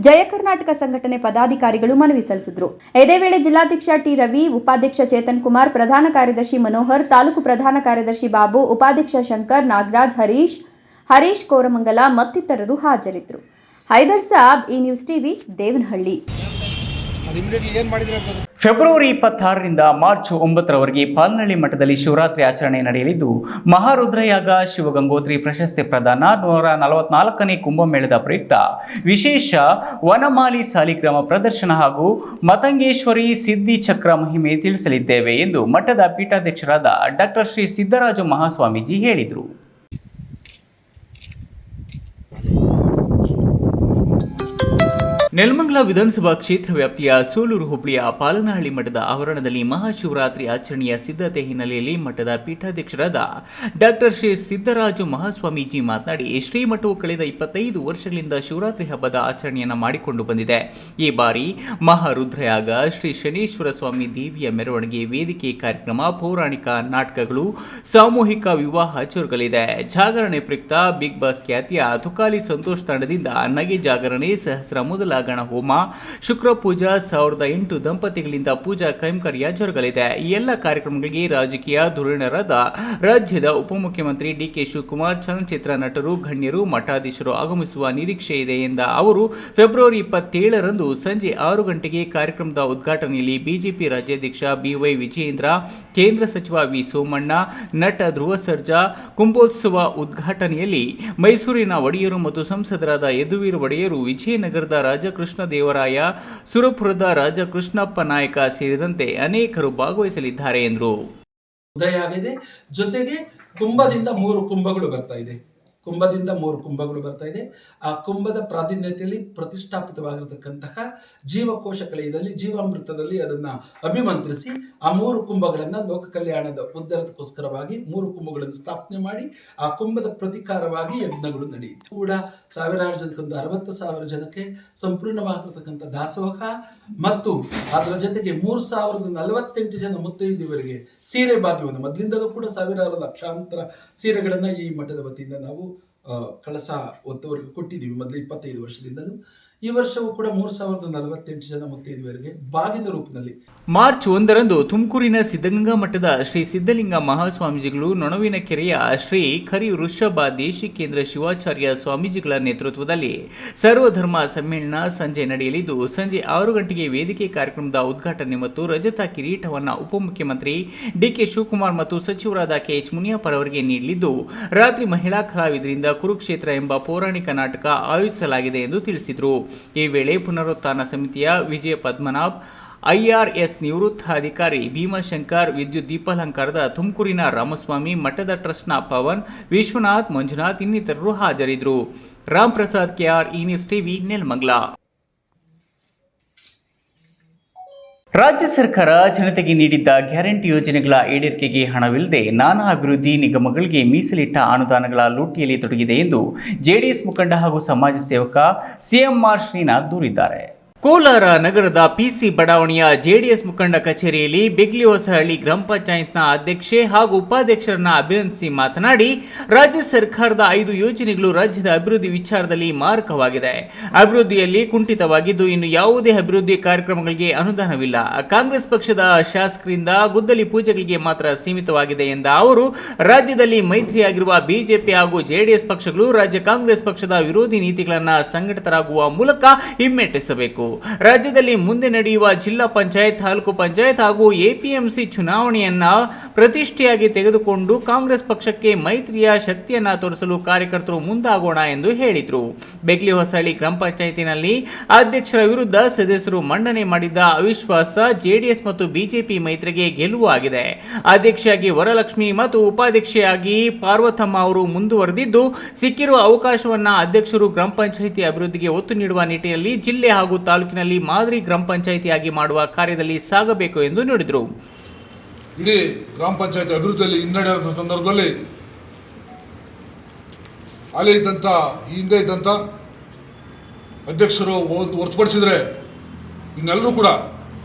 ಜಯ ಕರ್ನಾಟಕ ಸಂಘಟನೆ ಪದಾಧಿಕಾರಿಗಳು ಮನವಿ ಸಲ್ಲಿಸಿದರು. ಇದೇ ವೇಳೆ ಜಿಲ್ಲಾಧ್ಯಕ್ಷ ಟಿ ರವಿ, ಉಪಾಧ್ಯಕ್ಷ ಚೇತನ್ ಕುಮಾರ್, ಪ್ರಧಾನ ಕಾರ್ಯದರ್ಶಿ ಮನೋಹರ್, ತಾಲೂಕು ಪ್ರಧಾನ ಕಾರ್ಯದರ್ಶಿ ಬಾಬು, ಉಪಾಧ್ಯಕ್ಷ ಶಂಕರ್, ನಾಗರಾಜ್, ಹರೀಶ್ ಕೋರಮಂಗಲ ಮತ್ತಿತರರು ಹಾಜರಿದ್ದರು. ಹೈದರ್ ಸಾಬ್, ಈ ನ್ಯೂಸ್ ಟಿವಿ, ದೇವನಹಳ್ಳಿ. ಫೆಬ್ರವರಿ 26ರಿಂದ ಮಾರ್ಚ್ 9ರವರೆಗೆ ಪಾಲ್ನಹಳ್ಳಿ ಮಠದಲ್ಲಿ ಶಿವರಾತ್ರಿ ಆಚರಣೆ ನಡೆಯಲಿದ್ದು, ಮಹಾರುದ್ರಯಾಗ, ಶಿವಗಂಗೋತ್ರಿ ಪ್ರಶಸ್ತಿ ಪ್ರದಾನ, 144ನೇ ಕುಂಭಮೇಳದ ಪ್ರಯುಕ್ತ ವಿಶೇಷ ವನಮಾಲಿ ಸಾಲಿಗ್ರಾಮ ಪ್ರದರ್ಶನ ಹಾಗೂ ಮತಂಗೇಶ್ವರಿ ಸಿದ್ಧಿ ಚಕ್ರ ಮಹಿಮೆ ತಿಳಿಸಲಿದ್ದೇವೆ ಎಂದು ಮಠದ ಪೀಠಾಧ್ಯಕ್ಷರಾದ ಡಾಕ್ಟರ್ ಶ್ರೀ ಸಿದ್ದರಾಜು ಮಹಾಸ್ವಾಮೀಜಿ ಹೇಳಿದರು. ನೆಲಮಂಗಲ ವಿಧಾನಸಭಾ ಕ್ಷೇತ್ರ ವ್ಯಾಪ್ತಿಯ ಸೂಲೂರು ಹೋಬಳಿಯ ಪಾಲನಹಳ್ಳಿ ಮಠದ ಆವರಣದಲ್ಲಿ ಮಹಾಶಿವರಾತ್ರಿ ಆಚರಣೆಯ ಸಿದ್ಧತೆ ಹಿನ್ನೆಲೆಯಲ್ಲಿ ಮಠದ ಪೀಠಾಧ್ಯಕ್ಷರಾದ ಡಾಕ್ಟರ್ ಶ್ರೀ ಸಿದ್ದರಾಜು ಮಹಾಸ್ವಾಮೀಜಿ ಮಾತನಾಡಿ, ಶ್ರೀಮಠವು ಕಳೆದ 25 ವರ್ಷಗಳಿಂದ ಶಿವರಾತ್ರಿ ಹಬ್ಬದ ಆಚರಣೆಯನ್ನು ಮಾಡಿಕೊಂಡು ಬಂದಿದೆ. ಈ ಬಾರಿ ಮಹಾರುದ್ರಯಾಗ, ಶ್ರೀ ಶನೇಶ್ವರ ಸ್ವಾಮಿ ದೇವಿಯ ಮೆರವಣಿಗೆ, ವೇದಿಕೆ ಕಾರ್ಯಕ್ರಮ, ಪೌರಾಣಿಕ ನಾಟಕಗಳು, ಸಾಮೂಹಿಕ ವಿವಾಹ ಜರುಗಲಿದೆ. ಜಾಗರಣೆ ಪ್ರಯುಕ್ತ ಬಿಗ್ ಬಾಸ್ ಖ್ಯಾತಿಯ ತುಕಾಲಿ ಸಂತೋಷ್ ತಂಡದಿಂದ ನಗೆ ಜಾಗರಣೆ, ಸಹಸ್ರ ಮೊದಲ ಗಣ ಹೋಮ, ಶುಕ್ರ ಪೂಜಾ, 1008 ದಂಪತಿಗಳಿಂದ ಪೂಜಾ ಕೈಂಕರ್ಯ ಜರುಗಲಿದೆ. ಈ ಎಲ್ಲ ಕಾರ್ಯಕ್ರಮಗಳಿಗೆ ರಾಜಕೀಯ ಧುರೀಣರಾದ ರಾಜ್ಯದ ಉಪಮುಖ್ಯಮಂತ್ರಿ DK ಶಿವಕುಮಾರ್, ಚಲನಚಿತ್ರ ನಟರು, ಗಣ್ಯರು, ಮಠಾಧೀಶರು ಆಗಮಿಸುವ ನಿರೀಕ್ಷೆ ಇದೆ ಎಂದ ಅವರು, ಫೆಬ್ರವರಿ 27ರಂದು ಸಂಜೆ 6 ಗಂಟೆಗೆ ಕಾರ್ಯಕ್ರಮದ ಉದ್ಘಾಟನೆಯಲ್ಲಿ ಬಿಜೆಪಿ ರಾಜ್ಯಾಧ್ಯಕ್ಷ BY ವಿಜಯೇಂದ್ರ, ಕೇಂದ್ರ ಸಚಿವ ವಿ ಸೋಮಣ್ಣ, ನಟ ಧ್ರುವ ಸರ್ಜಾ, ಕುಂಭೋತ್ಸವ ಉದ್ಘಾಟನೆಯಲ್ಲಿ ಮೈಸೂರಿನ ಒಡೆಯರು ಮತ್ತು ಸಂಸದರಾದ ಯದುವೀರ್ ಒಡೆಯರು, ವಿಜಯನಗರದ ರಾಜ ಕೃಷ್ಣ ದೇವರಾಯ, ಸುರಪುರದ ರಾಜ ಕೃಷ್ಣಪ್ಪ ನಾಯಕ ಸೇರಿದಂತೆ ಅನೇಕರು ಭಾಗವಹಿಸಲಿದ್ದಾರೆ ಎಂದರು. ಉದಯ ಆಗಿದೆ. ಜೊತೆಗೆ ಕುಂಭದಿಂದ 3 ಕುಂಭಗಳು ಬರ್ತಾ ಇದೆ. ಕುಂಭದಿಂದ 3 ಕುಂಭಗಳು ಬರ್ತಾ ಇದೆ. ಆ ಕುಂಭದ ಪ್ರಾಧಾನ್ಯತೆಯಲ್ಲಿ ಪ್ರತಿಷ್ಠಾಪಿತವಾಗಿರತಕ್ಕಂತಹ ಜೀವಕೋಶ ಕಳೆಯದಲ್ಲಿ ಜೀವಾಮೃತದಲ್ಲಿ ಅದನ್ನ ಅಭಿಮಂತ್ರಿಸಿ ಆ 3 ಕುಂಭಗಳನ್ನ ಲೋಕ ಕಲ್ಯಾಣದ ಉದ್ಧಾರಕ್ಕೋಸ್ಕರವಾಗಿ 3 ಕುಂಭಗಳನ್ನು ಸ್ಥಾಪನೆ ಮಾಡಿ ಆ ಕುಂಭದ ಪ್ರತಿಕಾರವಾಗಿ ಯಜ್ಞಗಳು ನಡೆಯಿತು. ಕೂಡ ಸಾವಿರಾರು ಜನಕ್ಕೆ ಒಂದು 60,000 ಜನಕ್ಕೆ ಸಂಪೂರ್ಣವಾಗಿರತಕ್ಕಂಥ ದಾಸೋಹ ಮತ್ತು ಅದರ ಜೊತೆಗೆ 3,048 ಜನ ಮುತ್ತೈದೆಯವರಿಗೆ ಸೀರೆ ಭಾಗ್ಯವನ್ನು ಮೊದಲಿಂದಲೂ ಕೂಡ ಸಾವಿರಾರು ಲಕ್ಷಾಂತರ ಸೀರೆಗಳನ್ನ ಈ ಮಠದ ವತಿಯಿಂದ ನಾವು ಕಳಸ ಹೊತ್ತವರೆಗೂ ಕೊಟ್ಟಿದ್ದೀವಿ. ಮೊದಲು 25 ವರ್ಷದಿಂದಲೂ. ಈ ವರ್ಷವೂ ಕೂಡ 3,048 ಜನ ಮುತ್ತೈದೆಯರಿಗೆ ಬಾಗಿನ ರೂಪದಲ್ಲಿ. ಮಾರ್ಚ್ 1ರಂದು ತುಮಕೂರಿನ ಸಿದ್ಧಗಂಗಾ ಮಠದ ಶ್ರೀ ಸಿದ್ಧಲಿಂಗ ಮಹಾಸ್ವಾಮೀಜಿಗಳು ನೊಣವಿನ ಕೆರೆಯ ಶ್ರೀ ಕರಿ ವೃಷಭ ದೇಶಿಕೇಂದ್ರ ಶಿವಾಚಾರ್ಯ ಸ್ವಾಮೀಜಿಗಳ ನೇತೃತ್ವದಲ್ಲಿ ಸರ್ವಧರ್ಮ ಸಮ್ಮೇಳನ ಸಂಜೆ ನಡೆಯಲಿದ್ದು, ಸಂಜೆ 6 ಗಂಟೆಗೆ ವೇದಿಕೆ ಕಾರ್ಯಕ್ರಮದ ಉದ್ಘಾಟನೆ ಮತ್ತು ರಜತ ಕಿರೀಟವನ್ನು ಉಪಮುಖ್ಯಮಂತ್ರಿ ಡಿಕೆ ಶಿವಕುಮಾರ್ ಮತ್ತು ಸಚಿವರಾದ ಕೆಎಚ್ ಮುನಿಯಪ್ಪ ಅವರಿಗೆ ನೀಡಲಿದ್ದು, ರಾತ್ರಿ ಮಹಿಳಾ ಕಲಾವಿದರಿಂದ ಕುರುಕ್ಷೇತ್ರ ಎಂಬ ಪೌರಾಣಿಕ ನಾಟಕ ಆಯೋಜಿಸಲಾಗಿದೆ ಎಂದು ತಿಳಿಸಿದರು. ಈ ವೇಳೆ ಪುನರುತ್ಥಾನ ಸಮಿತಿಯ ವಿಜಯ ಪದ್ಮನಾಭ್, ಐಆರ್ಎಸ್ ನಿವೃತ್ತ ಅಧಿಕಾರಿ ಭೀಮಾಶಂಕರ್, ವಿದ್ಯುತ್ ದೀಪಾಲಂಕಾರದ ತುಮಕೂರಿನ ರಾಮಸ್ವಾಮಿ, ಮಠದ ಟ್ರಸ್ಟ್ನ ಪವನ್, ವಿಶ್ವನಾಥ್, ಮಂಜುನಾಥ್ ಇನ್ನಿತರರು ಹಾಜರಿದ್ದರು. ರಾಮ್ ಪ್ರಸಾದ್ ಕೆಆರ್, ಈ ನ್ಯೂಸ್ ಟಿವಿ, ನೆಲಮಂಗಲ. ರಾಜ್ಯ ಸರ್ಕಾರ ಜನತೆಗೆ ನೀಡಿದ್ದ ಗ್ಯಾರಂಟಿ ಯೋಜನೆಗಳ ಈಡೇರಿಕೆಗೆ ಹಣವಿಲ್ಲದೆ ನಾನಾ ಅಭಿವೃದ್ಧಿ ನಿಗಮಗಳಿಗೆ ಮೀಸಲಿಟ್ಟ ಅನುದಾನಗಳ ಲೂಟಿಯಲ್ಲಿ ತೊಡಗಿದೆ ಎಂದು ಜೆಡಿಎಸ್ ಮುಖಂಡ ಹಾಗೂ ಸಮಾಜ ಸೇವಕ ಸಿಎಂಆರ್ ಶ್ರೀನಾಥ್ ದೂರಿದ್ದಾರೆ. ಕೋಲಾರ ನಗರದ ಪಿಸಿ ಬಡಾವಣೆಯ ಜೆಡಿಎಸ್ ಮುಖಂಡ ಕಚೇರಿಯಲ್ಲಿ ಬೆಗ್ಲಿ ಹೊಸಹಳ್ಳಿ ಗ್ರಾಮ ಪಂಚಾಯತ್ನ ಅಧ್ಯಕ್ಷೆ ಹಾಗೂ ಉಪಾಧ್ಯಕ್ಷರನ್ನ ಅಭಿನಂದಿಸಿ ಮಾತನಾಡಿ, ರಾಜ್ಯ ಸರ್ಕಾರದ 5 ಯೋಜನೆಗಳು ರಾಜ್ಯದ ಅಭಿವೃದ್ಧಿ ವಿಚಾರದಲ್ಲಿ ಮಾರಕವಾಗಿದೆ. ಅಭಿವೃದ್ಧಿಯಲ್ಲಿ ಕುಂಠಿತವಾಗಿದ್ದು ಇನ್ನು ಯಾವುದೇ ಅಭಿವೃದ್ಧಿ ಕಾರ್ಯಕ್ರಮಗಳಿಗೆ ಅನುದಾನವಿಲ್ಲ. ಕಾಂಗ್ರೆಸ್ ಪಕ್ಷದ ಶಾಸಕರಿಂದ ಗುದ್ದಲಿ ಪೂಜೆಗಳಿಗೆ ಮಾತ್ರ ಸೀಮಿತವಾಗಿದೆ ಎಂದ ಅವರು, ರಾಜ್ಯದಲ್ಲಿ ಮೈತ್ರಿಯಾಗಿರುವ ಬಿಜೆಪಿ ಹಾಗೂ ಜೆಡಿಎಸ್ ಪಕ್ಷಗಳು ರಾಜ್ಯ ಕಾಂಗ್ರೆಸ್ ಪಕ್ಷದ ವಿರೋಧಿ ನೀತಿಗಳನ್ನು ಸಂಘಟಿತರಾಗುವ ಮೂಲಕ ಹಿಮ್ಮೆಟ್ಟಿಸಬೇಕು. ರಾಜ್ಯದಲ್ಲಿ ಮುಂದೆ ನಡೆಯುವ ಜಿಲ್ಲಾ ಪಂಚಾಯತ್, ತಾಲೂಕು ಪಂಚಾಯತ್ ಹಾಗೂ ಎಪಿಎಂಸಿ ಚುನಾವಣೆಯನ್ನ ಪ್ರತಿಷ್ಠೆಯಾಗಿ ತೆಗೆದುಕೊಂಡು ಕಾಂಗ್ರೆಸ್ ಪಕ್ಷಕ್ಕೆ ಮೈತ್ರಿಯ ಶಕ್ತಿಯನ್ನ ತೋರಿಸಲು ಕಾರ್ಯಕರ್ತರು ಮುಂದಾಗೋಣ ಎಂದು ಹೇಳಿದರು. ಬೆಗ್ಲಿ ಹೊಸಹಳ್ಳಿ ಗ್ರಾಮ ಪಂಚಾಯತಿನಲ್ಲಿ ಅಧ್ಯಕ್ಷರ ವಿರುದ್ಧ ಸದಸ್ಯರು ಮಂಡನೆ ಮಾಡಿದ್ದ ಅವಿಶ್ವಾಸ ಜೆಡಿಎಸ್ ಮತ್ತು ಬಿಜೆಪಿ ಮೈತ್ರಿಗೆ ಗೆಲುವು ಆಗಿದೆ. ಅಧ್ಯಕ್ಷೆಯಾಗಿ ವರಲಕ್ಷ್ಮಿ ಮತ್ತು ಉಪಾಧ್ಯಕ್ಷೆಯಾಗಿ ಪಾರ್ವತಮ್ಮ ಅವರು ಮುಂದುವರೆದಿದ್ದು, ಸಿಕ್ಕಿರುವ ಅವಕಾಶವನ್ನ ಅಧ್ಯಕ್ಷರು ಗ್ರಾಮ ಪಂಚಾಯಿತಿ ಅಭಿವೃದ್ಧಿಗೆ ಒತ್ತು ನೀಡುವ ನಿಟ್ಟಿನಲ್ಲಿ ಜಿಲ್ಲೆ ಹಾಗೂ ತಾಲೂಕಿನಲ್ಲಿ ಮಾದರಿ ಗ್ರಾಮ ಪಂಚಾಯಿತಿಯಾಗಿ ಮಾಡುವ ಕಾರ್ಯದಲ್ಲಿ ಸಾಗಬೇಕು ಎಂದು ನುಡಿದರು. ಇಡೀ ಗ್ರಾಮ ಪಂಚಾಯತಿ ಅಭಿವೃದ್ಧಿಯಲ್ಲಿ ಹಿನ್ನಡೆಯಾದ ಸಂದರ್ಭದಲ್ಲಿ ಅಲ್ಲಿ ಇದ್ದಂಥ ಹಿಂದೆ ಇದ್ದಂಥ ಅಧ್ಯಕ್ಷರು ಹೊರತುಪಡಿಸಿದರೆ ಇನ್ನೆಲ್ಲರೂ ಕೂಡ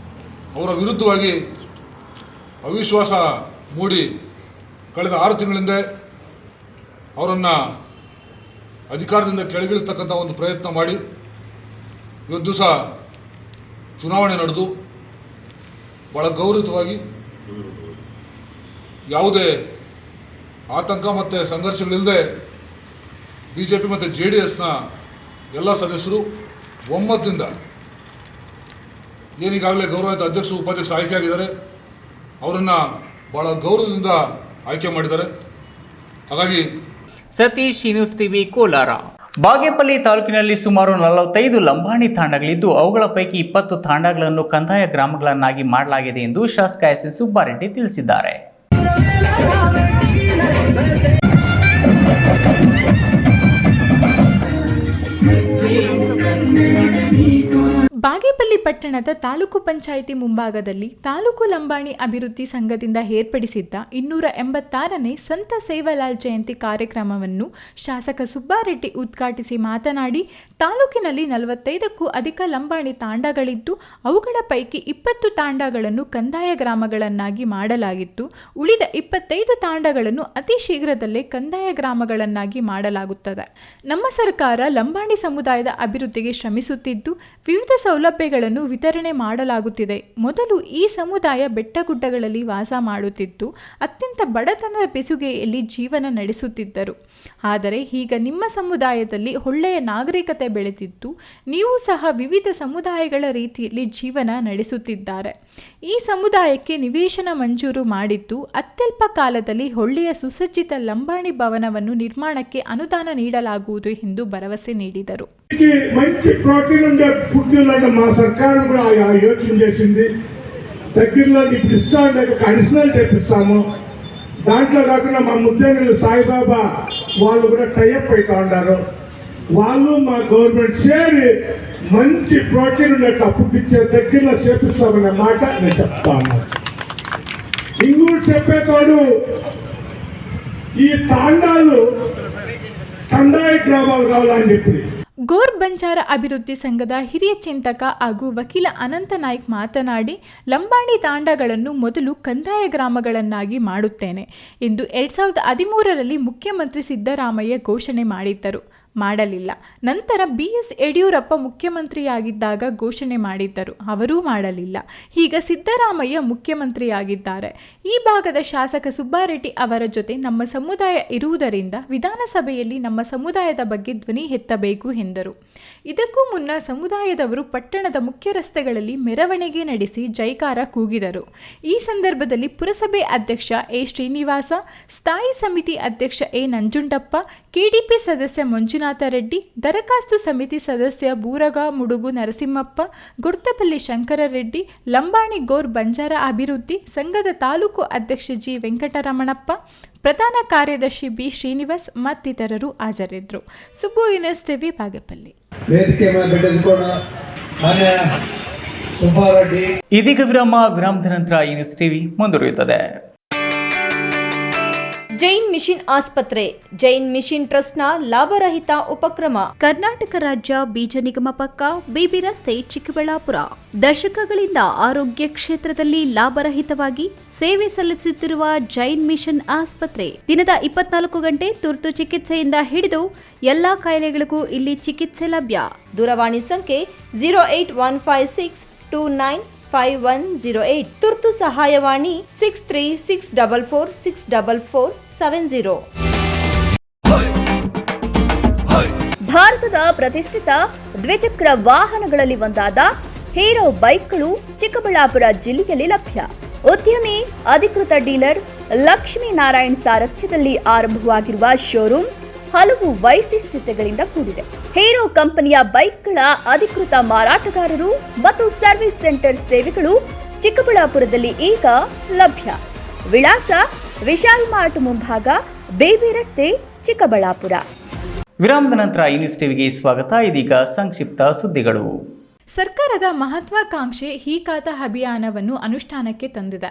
ಅವರ ವಿರುದ್ಧವಾಗಿ ಅವಿಶ್ವಾಸ ಮೂಡಿ ಕಳೆದ 6 ತಿಂಗಳಿಂದ ಅವರನ್ನು ಅಧಿಕಾರದಿಂದ ಕೆಳಗಿಳಿಸ್ತಕ್ಕಂಥ ಒಂದು ಪ್ರಯತ್ನ ಮಾಡಿ ಇವತ್ತು ದಿವಸ ಚುನಾವಣೆ ನಡೆದು ಭಾಳ ಗೌರವಯುತವಾಗಿ ಯಾವುದೇ ಆತಂಕ ಮತ್ತು ಸಂಘರ್ಷಗಳಿಲ್ಲದೆ ಬಿಜೆಪಿ ಮತ್ತು ಜೆಡಿಎಸ್ನ ಎಲ್ಲ ಸದಸ್ಯರು ಒಮ್ಮತದಿಂದ ಏನೀಗಾಗಲೇ ಗೌರವಿತ ಅಧ್ಯಕ್ಷರು ಉಪಾಧ್ಯಕ್ಷರು ಆಯ್ಕೆಯಾಗಿದ್ದಾರೆ, ಅವರನ್ನು ಭಾಳ ಗೌರವದಿಂದ ಆಯ್ಕೆ ಮಾಡಿದ್ದಾರೆ. ಹಾಗಾಗಿ ಸತೀಶ್, ನ್ಯೂಸ್ ಟಿವಿ, ಕೋಲಾರ. ಬಾಗೇಪಲ್ಲಿ ತಾಲೂಕಿನಲ್ಲಿ ಸುಮಾರು 45 ಲಂಬಾಣಿ ತಾಂಡಗಳಿದ್ದು ಅವುಗಳ ಪೈಕಿ 20 ತಾಂಡಗಳನ್ನು ಕಂದಾಯ ಗ್ರಾಮಗಳನ್ನಾಗಿ ಮಾಡಲಾಗಿದೆ ಎಂದು ಶಾಸಕ ಎಸ್ ಎನ್ ಸುಬ್ಬಾರೆಡ್ಡಿ ತಿಳಿಸಿದ್ದಾರೆ. ಬಾಗೇಪಲ್ಲಿ ಪಟ್ಟಣದ ತಾಲೂಕು ಪಂಚಾಯಿತಿ ಮುಂಭಾಗದಲ್ಲಿ ತಾಲೂಕು ಲಂಬಾಣಿ ಅಭಿವೃದ್ಧಿ ಸಂಘದಿಂದ ಏರ್ಪಡಿಸಿದ್ದ 286ನೇ ಸಂತ ಸೇವಾಲಾಲ್ ಜಯಂತಿ ಕಾರ್ಯಕ್ರಮವನ್ನು ಶಾಸಕ ಸುಬ್ಬಾರೆಡ್ಡಿ ಉದ್ಘಾಟಿಸಿ ಮಾತನಾಡಿ, ತಾಲೂಕಿನಲ್ಲಿ 45ಕ್ಕೂ ಅಧಿಕ ಲಂಬಾಣಿ ತಾಂಡಗಳಿದ್ದು ಅವುಗಳ ಪೈಕಿ 20 ತಾಂಡಗಳನ್ನು ಕಂದಾಯ ಗ್ರಾಮಗಳನ್ನಾಗಿ ಮಾಡಲಾಗಿತ್ತು. ಉಳಿದ 25 ತಾಂಡಗಳನ್ನು ಅತಿ ಶೀಘ್ರದಲ್ಲೇ ಕಂದಾಯ ಗ್ರಾಮಗಳನ್ನಾಗಿ ಮಾಡಲಾಗುತ್ತದೆ. ನಮ್ಮ ಸರ್ಕಾರ ಲಂಬಾಣಿ ಸಮುದಾಯದ ಅಭಿವೃದ್ಧಿಗೆ ಶ್ರಮಿಸುತ್ತಿದ್ದು ವಿವಿಧ ಸೌಲಭ್ಯಗಳನ್ನು ವಿತರಣೆ ಮಾಡಲಾಗುತ್ತಿದೆ. ಮೊದಲು ಈ ಸಮುದಾಯ ಬೆಟ್ಟಗುಡ್ಡಗಳಲ್ಲಿ ವಾಸ ಮಾಡುತ್ತಿದ್ದು ಅತ್ಯಂತ ಬಡತನದ ಬೆಸುಗೆಯಲ್ಲಿ ಜೀವನ ನಡೆಸುತ್ತಿದ್ದರು. ಆದರೆ ಈಗ ನಿಮ್ಮ ಸಮುದಾಯದಲ್ಲಿ ಒಳ್ಳೆಯ ನಾಗರಿಕತೆ ಬೆಳೆದಿದ್ದು ನೀವು ಸಹ ವಿವಿಧ ಸಮುದಾಯಗಳ ರೀತಿಯಲ್ಲಿ ಜೀವನ ನಡೆಸುತ್ತಿದ್ದಾರೆ. ಈ ಸಮುದಾಯಕ್ಕೆ ನಿವೇಶನ ಮಂಜೂರು ಮಾಡಿದ್ದು ಅತ್ಯಲ್ಪ ಕಾಲದಲ್ಲಿ ಒಳ್ಳೆಯ ಸುಸಜ್ಜಿತ ಲಂಬಾಣಿ ಭವನವನ್ನು ನಿರ್ಮಾಣಕ್ಕೆ ಅನುದಾನ ನೀಡಲಾಗುವುದು ಎಂದು భరోసా నీడిದರು. మంచి ప్రోటీన్ ఉండే ఫుడ్ మా సర్కారు కూడా యోచన చేసింది. దగ్గరలో ఇప్పుడు ఇస్తా ఉండే ఒక అడిషనల్ తెప్పిస్తాము. దాంట్లో కాకుండా మా ముద్దేనల్లి సాయిబాబా వాళ్ళు కూడా టైఅప్ అవుతా ఉన్నారు. వాళ్ళు మా గవర్నమెంట్ చేరి మంచి ప్రోటీన్ ఉన్నట్టు అప్పుకిచ్చే దగ్గరలో చేపిస్తామన్న మాట నేను చెప్తా ఉన్నాను. ఇంకోటి చెప్పేతోడు ఈ తాండాలు కందాయి గ్రామాలు కావాలని చెప్పి ಗೋರ್ ಬಂಜಾರ ಅಭಿವೃದ್ಧಿ ಸಂಘದ ಹಿರಿಯ ಚಿಂತಕ ಹಾಗೂ ವಕೀಲ ಅನಂತ ನಾಯ್ಕ್ ಮಾತನಾಡಿ, ಲಂಬಾಣಿ ತಾಂಡಗಳನ್ನು ಮೊದಲು ಕಂದಾಯ ಗ್ರಾಮಗಳನ್ನಾಗಿ ಮಾಡುತ್ತೇನೆ ಎಂದು 2013ರಲ್ಲಿ ಮುಖ್ಯಮಂತ್ರಿ ಸಿದ್ದರಾಮಯ್ಯ ಘೋಷಣೆ ಮಾಡಿದ್ದರು. ಮಾಡಲಿಲ್ಲ. ನಂತರ BS ಯಡಿಯೂರಪ್ಪ ಮುಖ್ಯಮಂತ್ರಿಯಾಗಿದ್ದಾಗ ಘೋಷಣೆ ಮಾಡಿದ್ದರು, ಅವರೂ ಮಾಡಲಿಲ್ಲ. ಈಗ ಸಿದ್ದರಾಮಯ್ಯ ಮುಖ್ಯಮಂತ್ರಿಯಾಗಿದ್ದಾರೆ. ಈ ಭಾಗದ ಶಾಸಕ ಸುಬ್ಬಾರೆಡ್ಡಿ ಅವರ ಜೊತೆ ನಮ್ಮ ಸಮುದಾಯ ಇರುವುದರಿಂದ ವಿಧಾನಸಭೆಯಲ್ಲಿ ನಮ್ಮ ಸಮುದಾಯದ ಬಗ್ಗೆ ಧ್ವನಿ ಎತ್ತಬೇಕು ಎಂದರು. ಇದಕ್ಕೂ ಮುನ್ನ ಸಮುದಾಯದವರು ಪಟ್ಟಣದ ಮುಖ್ಯ ರಸ್ತೆಗಳಲ್ಲಿ ಮೆರವಣಿಗೆ ನಡೆಸಿ ಜೈಕಾರ ಕೂಗಿದರು. ಈ ಸಂದರ್ಭದಲ್ಲಿ ಪುರಸಭೆ ಅಧ್ಯಕ್ಷ ಎ ಶ್ರೀನಿವಾಸ, ಸ್ಥಾಯಿ ಸಮಿತಿ ಅಧ್ಯಕ್ಷ ಎ ನಂಜುಂಡಪ್ಪ, KDP ಸದಸ್ಯ ಮಂಜುನಾಥ ರೆಡ್ಡಿ, ದರಖಾಸ್ತು ಸಮಿತಿ ಸದಸ್ಯ ಬೂರಗ ಮುಡುಗು ನರಸಿಂಹಪ್ಪ, ಗುರ್ತಪಲ್ಲಿ ಶಂಕರರೆಡ್ಡಿ, ಲಂಬಾಣಿ ಗೋರ್ ಬಂಜಾರ ಅಭಿವೃದ್ಧಿ ಸಂಘದ ತಾಲೂಕು ಅಧ್ಯಕ್ಷ ಜಿ ವೆಂಕಟರಮಣಪ್ಪ, ಪ್ರಧಾನ ಕಾರ್ಯದರ್ಶಿ ಬಿ ಶ್ರೀನಿವಾಸ್ ಮತ್ತಿತರರು ಹಾಜರಿದ್ದರು. Subbu news TV Bagepalli. ಇದೀಗ ವಿರಾಮದ ನಂತರ ಈ ನ್ಯೂಸ್ ಟಿವಿ ಮುಂದುವರಿಯುತ್ತದೆ. ಜೈನ್ ಮಿಷನ್ ಆಸ್ಪತ್ರೆ ಜೈನ್ ಮಿಷನ್ ಟ್ರಸ್ಟ್ನ ಲಾಭರಹಿತ ಉಪಕ್ರಮ. ಕರ್ನಾಟಕ ರಾಜ್ಯ ಬೀಜ ನಿಗಮ ಪಕ್ಕ, ಬಿಬಿ ರಸ್ತೆ, ಚಿಕ್ಕಬಳ್ಳಾಪುರ. ದಶಕಗಳಿಂದ ಆರೋಗ್ಯ ಕ್ಷೇತ್ರದಲ್ಲಿ ಲಾಭರಹಿತವಾಗಿ ಸೇವೆ ಸಲ್ಲಿಸುತ್ತಿರುವ ಜೈನ್ ಮಿಷನ್ ಆಸ್ಪತ್ರೆ ದಿನದ 24 ಗಂಟೆ ತುರ್ತು ಚಿಕಿತ್ಸೆಯಿಂದ ಹಿಡಿದು ಎಲ್ಲಾ ಕಾಯಿಲೆಗಳಿಗೂ ಇಲ್ಲಿ ಚಿಕಿತ್ಸೆ ಲಭ್ಯ. ದೂರವಾಣಿ ಸಂಖ್ಯೆ 08156295108. ತುರ್ತು ಸಹಾಯವಾಣಿ 6364464470. ಭಾರತದ ಪ್ರತಿಷ್ಠಿತ ದ್ವಿಚಕ್ರ ವಾಹನಗಳಲ್ಲಿ ಒಂದಾದ ಹೀರೋ ಬೈಕ್ಗಳು ಚಿಕ್ಕಬಳ್ಳಾಪುರ ಜಿಲ್ಲೆಯಲ್ಲಿ ಲಭ್ಯ. ಉದ್ಯಮಿ ಅಧಿಕೃತ ಡೀಲರ್ ಲಕ್ಷ್ಮೀನಾರಾಯಣ್ ಸಾರಥ್ಯದಲ್ಲಿ ಆರಂಭವಾಗಿರುವ ಶೋರೂಮ್ ಹಲವು ವೈಶಿಷ್ಟ್ಯತೆಗಳಿಂದ ಕೂಡಿದೆ. ಹೀರೋ ಕಂಪನಿಯ ಬೈಕ್ಗಳ ಅಧಿಕೃತ ಮಾರಾಟಗಾರರು ಮತ್ತು ಸರ್ವಿಸ್ ಸೆಂಟರ್ ಸೇವೆಗಳು ಚಿಕ್ಕಬಳ್ಳಾಪುರದಲ್ಲಿ ಈಗ ಲಭ್ಯ. ವಿಳಾಸ ವಿಶಾಲ್ ಮಾರ್ಟ್ ಮುಂಭಾಗ, ಬೇಬಿ ರಸ್ತೆ, ಚಿಕ್ಕಬಳ್ಳಾಪುರ. ವಿರಾಮದ ನಂತರ ಈ ನ್ಯೂಸ್ ಟಿವಿಗೆ ಸ್ವಾಗತ. ಇದೀಗ ಸಂಕ್ಷಿಪ್ತ ಸುದ್ದಿಗಳು. ಸರ್ಕಾರದ ಮಹತ್ವಾಕಾಂಕ್ಷೆ ಈ ಖಾತಾ ಅಭಿಯಾನವನ್ನು ಅನುಷ್ಠಾನಕ್ಕೆ ತಂದಿದೆ.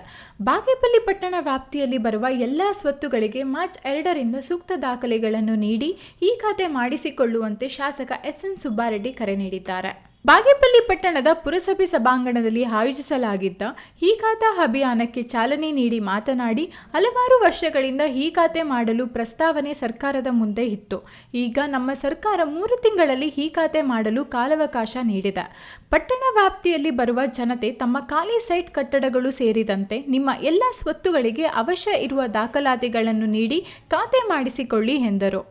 ಬಾಗೇಪಲ್ಲಿ ಪಟ್ಟಣ ವ್ಯಾಪ್ತಿಯಲ್ಲಿ ಬರುವ ಎಲ್ಲ ಸ್ವತ್ತುಗಳಿಗೆ ಮಾರ್ಚ್ 2ರಿಂದ ಸೂಕ್ತ ದಾಖಲೆಗಳನ್ನು ನೀಡಿ ಈ ಖಾತೆ ಮಾಡಿಸಿಕೊಳ್ಳುವಂತೆ ಶಾಸಕ SN ಸುಬ್ಬಾರೆಡ್ಡಿ ಕರೆ ನೀಡಿದ್ದಾರೆ. ಬಾಗೇಪಲ್ಲಿ ಪಟ್ಟಣದ ಪುರಸಭೆ ಸಭಾಂಗಣದಲ್ಲಿ ಆಯೋಜಿಸಲಾಗಿದ್ದ ಈ ಖಾತಾ ಅಭಿಯಾನಕ್ಕೆ ಚಾಲನೆ ನೀಡಿ ಮಾತನಾಡಿ, ಹಲವಾರು ವರ್ಷಗಳಿಂದ ಈ ಖಾತೆ ಮಾಡಲು ಪ್ರಸ್ತಾವನೆ ಸರ್ಕಾರದ ಮುಂದೆ ಇತ್ತು. ಈಗ ನಮ್ಮ ಸರ್ಕಾರ 3 ತಿಂಗಳಲ್ಲಿ ಈ ಖಾತೆ ಮಾಡಲು ಕಾಲಾವಕಾಶ ನೀಡಿದೆ. ಪಟ್ಟಣ ವ್ಯಾಪ್ತಿಯಲ್ಲಿ ಬರುವ ಜನತೆ ತಮ್ಮ ಖಾಲಿ ಸೈಟ್, ಕಟ್ಟಡಗಳು ಸೇರಿದಂತೆ ನಿಮ್ಮ ಎಲ್ಲ ಸ್ವತ್ತುಗಳಿಗೆ ಅವಶ್ಯ ಇರುವ ದಾಖಲಾತಿಗಳನ್ನು ನೀಡಿ ಖಾತೆ ಮಾಡಿಸಿಕೊಳ್ಳಿ ಎಂದರು.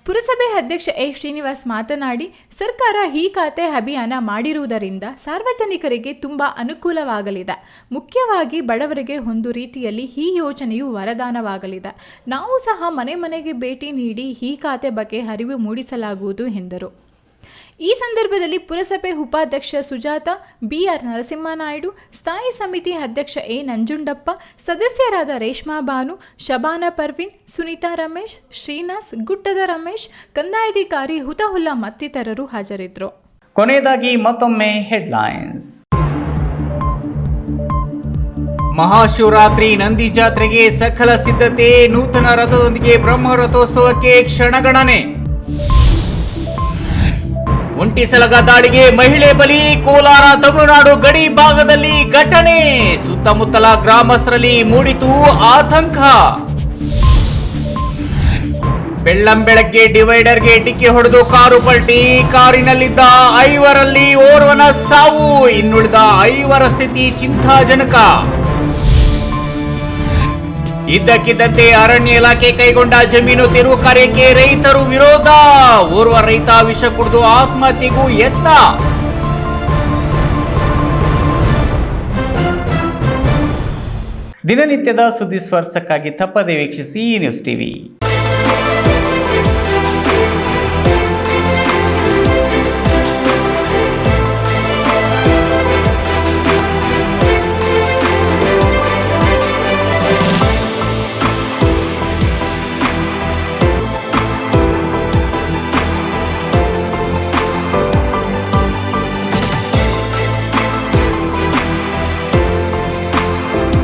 ಪುರಸಭೆ ಅಧ್ಯಕ್ಷ ಎ ಶ್ರೀನಿವಾಸ್ ಮಾತನಾಡಿ, ಸರ್ಕಾರ ಈ ಖಾತೆ ಅಭಿಯಾನ ಮಾಡಿರುವುದರಿಂದ ಸಾರ್ವಜನಿಕರಿಗೆ ತುಂಬ ಅನುಕೂಲವಾಗಲಿದೆ. ಮುಖ್ಯವಾಗಿ ಬಡವರಿಗೆ ಒಂದು ರೀತಿಯಲ್ಲಿ ಈ ಯೋಜನೆಯು ವರದಾನವಾಗಲಿದೆ. ನಾವು ಸಹ ಮನೆ ಮನೆಗೆ ಭೇಟಿ ನೀಡಿ ಈ ಖಾತೆ ಬಗ್ಗೆ ಅರಿವು ಮೂಡಿಸಲಾಗುವುದು ಎಂದರು. ಈ ಸಂದರ್ಭದಲ್ಲಿ ಪುರಸಭೆ ಉಪಾಧ್ಯಕ್ಷ ಸುಜಾತ, BR ನರಸಿಂಹನಾಯ್ಡು, ಸ್ಥಾಯಿ ಸಮಿತಿ ಅಧ್ಯಕ್ಷ ಎ ನಂಜುಂಡಪ್ಪ, ಸದಸ್ಯರಾದ ರೇಷ್ಮಾ ಬಾನು, ಶಬಾನಾ ಪರ್ವೀನ್, ಸುನೀತಾ ರಮೇಶ್, ಶ್ರೀನಾಥ್, ಗುಡ್ಡದ ರಮೇಶ್, ಕಂದಾಯಾಧಿಕಾರಿ ಹುತಾಹುಲ್ಲಾ ಮತ್ತಿತರರು ಹಾಜರಿದ್ದರು. ಕೊನೆಯದಾಗಿ ಮತ್ತೊಮ್ಮೆ ಹೆಡ್ಲೈನ್ಸ್. ಮಹಾಶಿವರಾತ್ರಿ ನಂದಿ ಜಾತ್ರೆಗೆ ಸಕಲ ಸಿದ್ಧತೆ, ನೂತನ ರಥದೊಂದಿಗೆ ಬ್ರಹ್ಮ ರಥೋತ್ಸವಕ್ಕೆ ಕ್ಷಣಗಣನೆ. ಒಂಟಿಸಲಗ ದಾಳಿಗೆ ಮಹಿಳೆ ಬಲಿ, ಕೋಲಾರ ತಮಿಳುನಾಡು ಗಡಿ ಭಾಗದಲ್ಲಿ ಘಟನೆ, ಸುತ್ತಮುತ್ತಲ ಗ್ರಾಮಸ್ಥರಲ್ಲಿ ಮೂಡಿತು ಆತಂಕ. ಬೆಳ್ಳಂಬೆಳಗ್ಗೆ ಡಿವೈಡರ್ಗೆ ಡಿಕ್ಕಿ ಹೊಡೆದು ಕಾರು ಪಲ್ಟಿ, ಕಾರಿನಲ್ಲಿದ್ದ 5ರಲ್ಲಿ ಓರ್ವನ ಸಾವು, ಇನ್ನುಳಿದ 5ರ ಸ್ಥಿತಿ ಚಿಂತಾಜನಕ. ಇದ್ದಕ್ಕಿದ್ದಂತೆ ಅರಣ್ಯ ಇಲಾಖೆ ಕೈಗೊಂಡ ಜಮೀನು ತೆರವು ಕಾರ್ಯಕ್ಕೆ ರೈತರು ವಿರೋಧ, ಓರ್ವ ರೈತ ವಿಷ ಕುಡಿದು ಆತ್ಮಹತ್ಯೆಗೂ ಯತ್ನ. ದಿನನಿತ್ಯದ ಸುದ್ದಿ ಸ್ಪರ್ಶಕ್ಕಾಗಿ ತಪ್ಪದೆ ವೀಕ್ಷಿಸಿ ನ್ಯೂಸ್ ಟಿವಿ.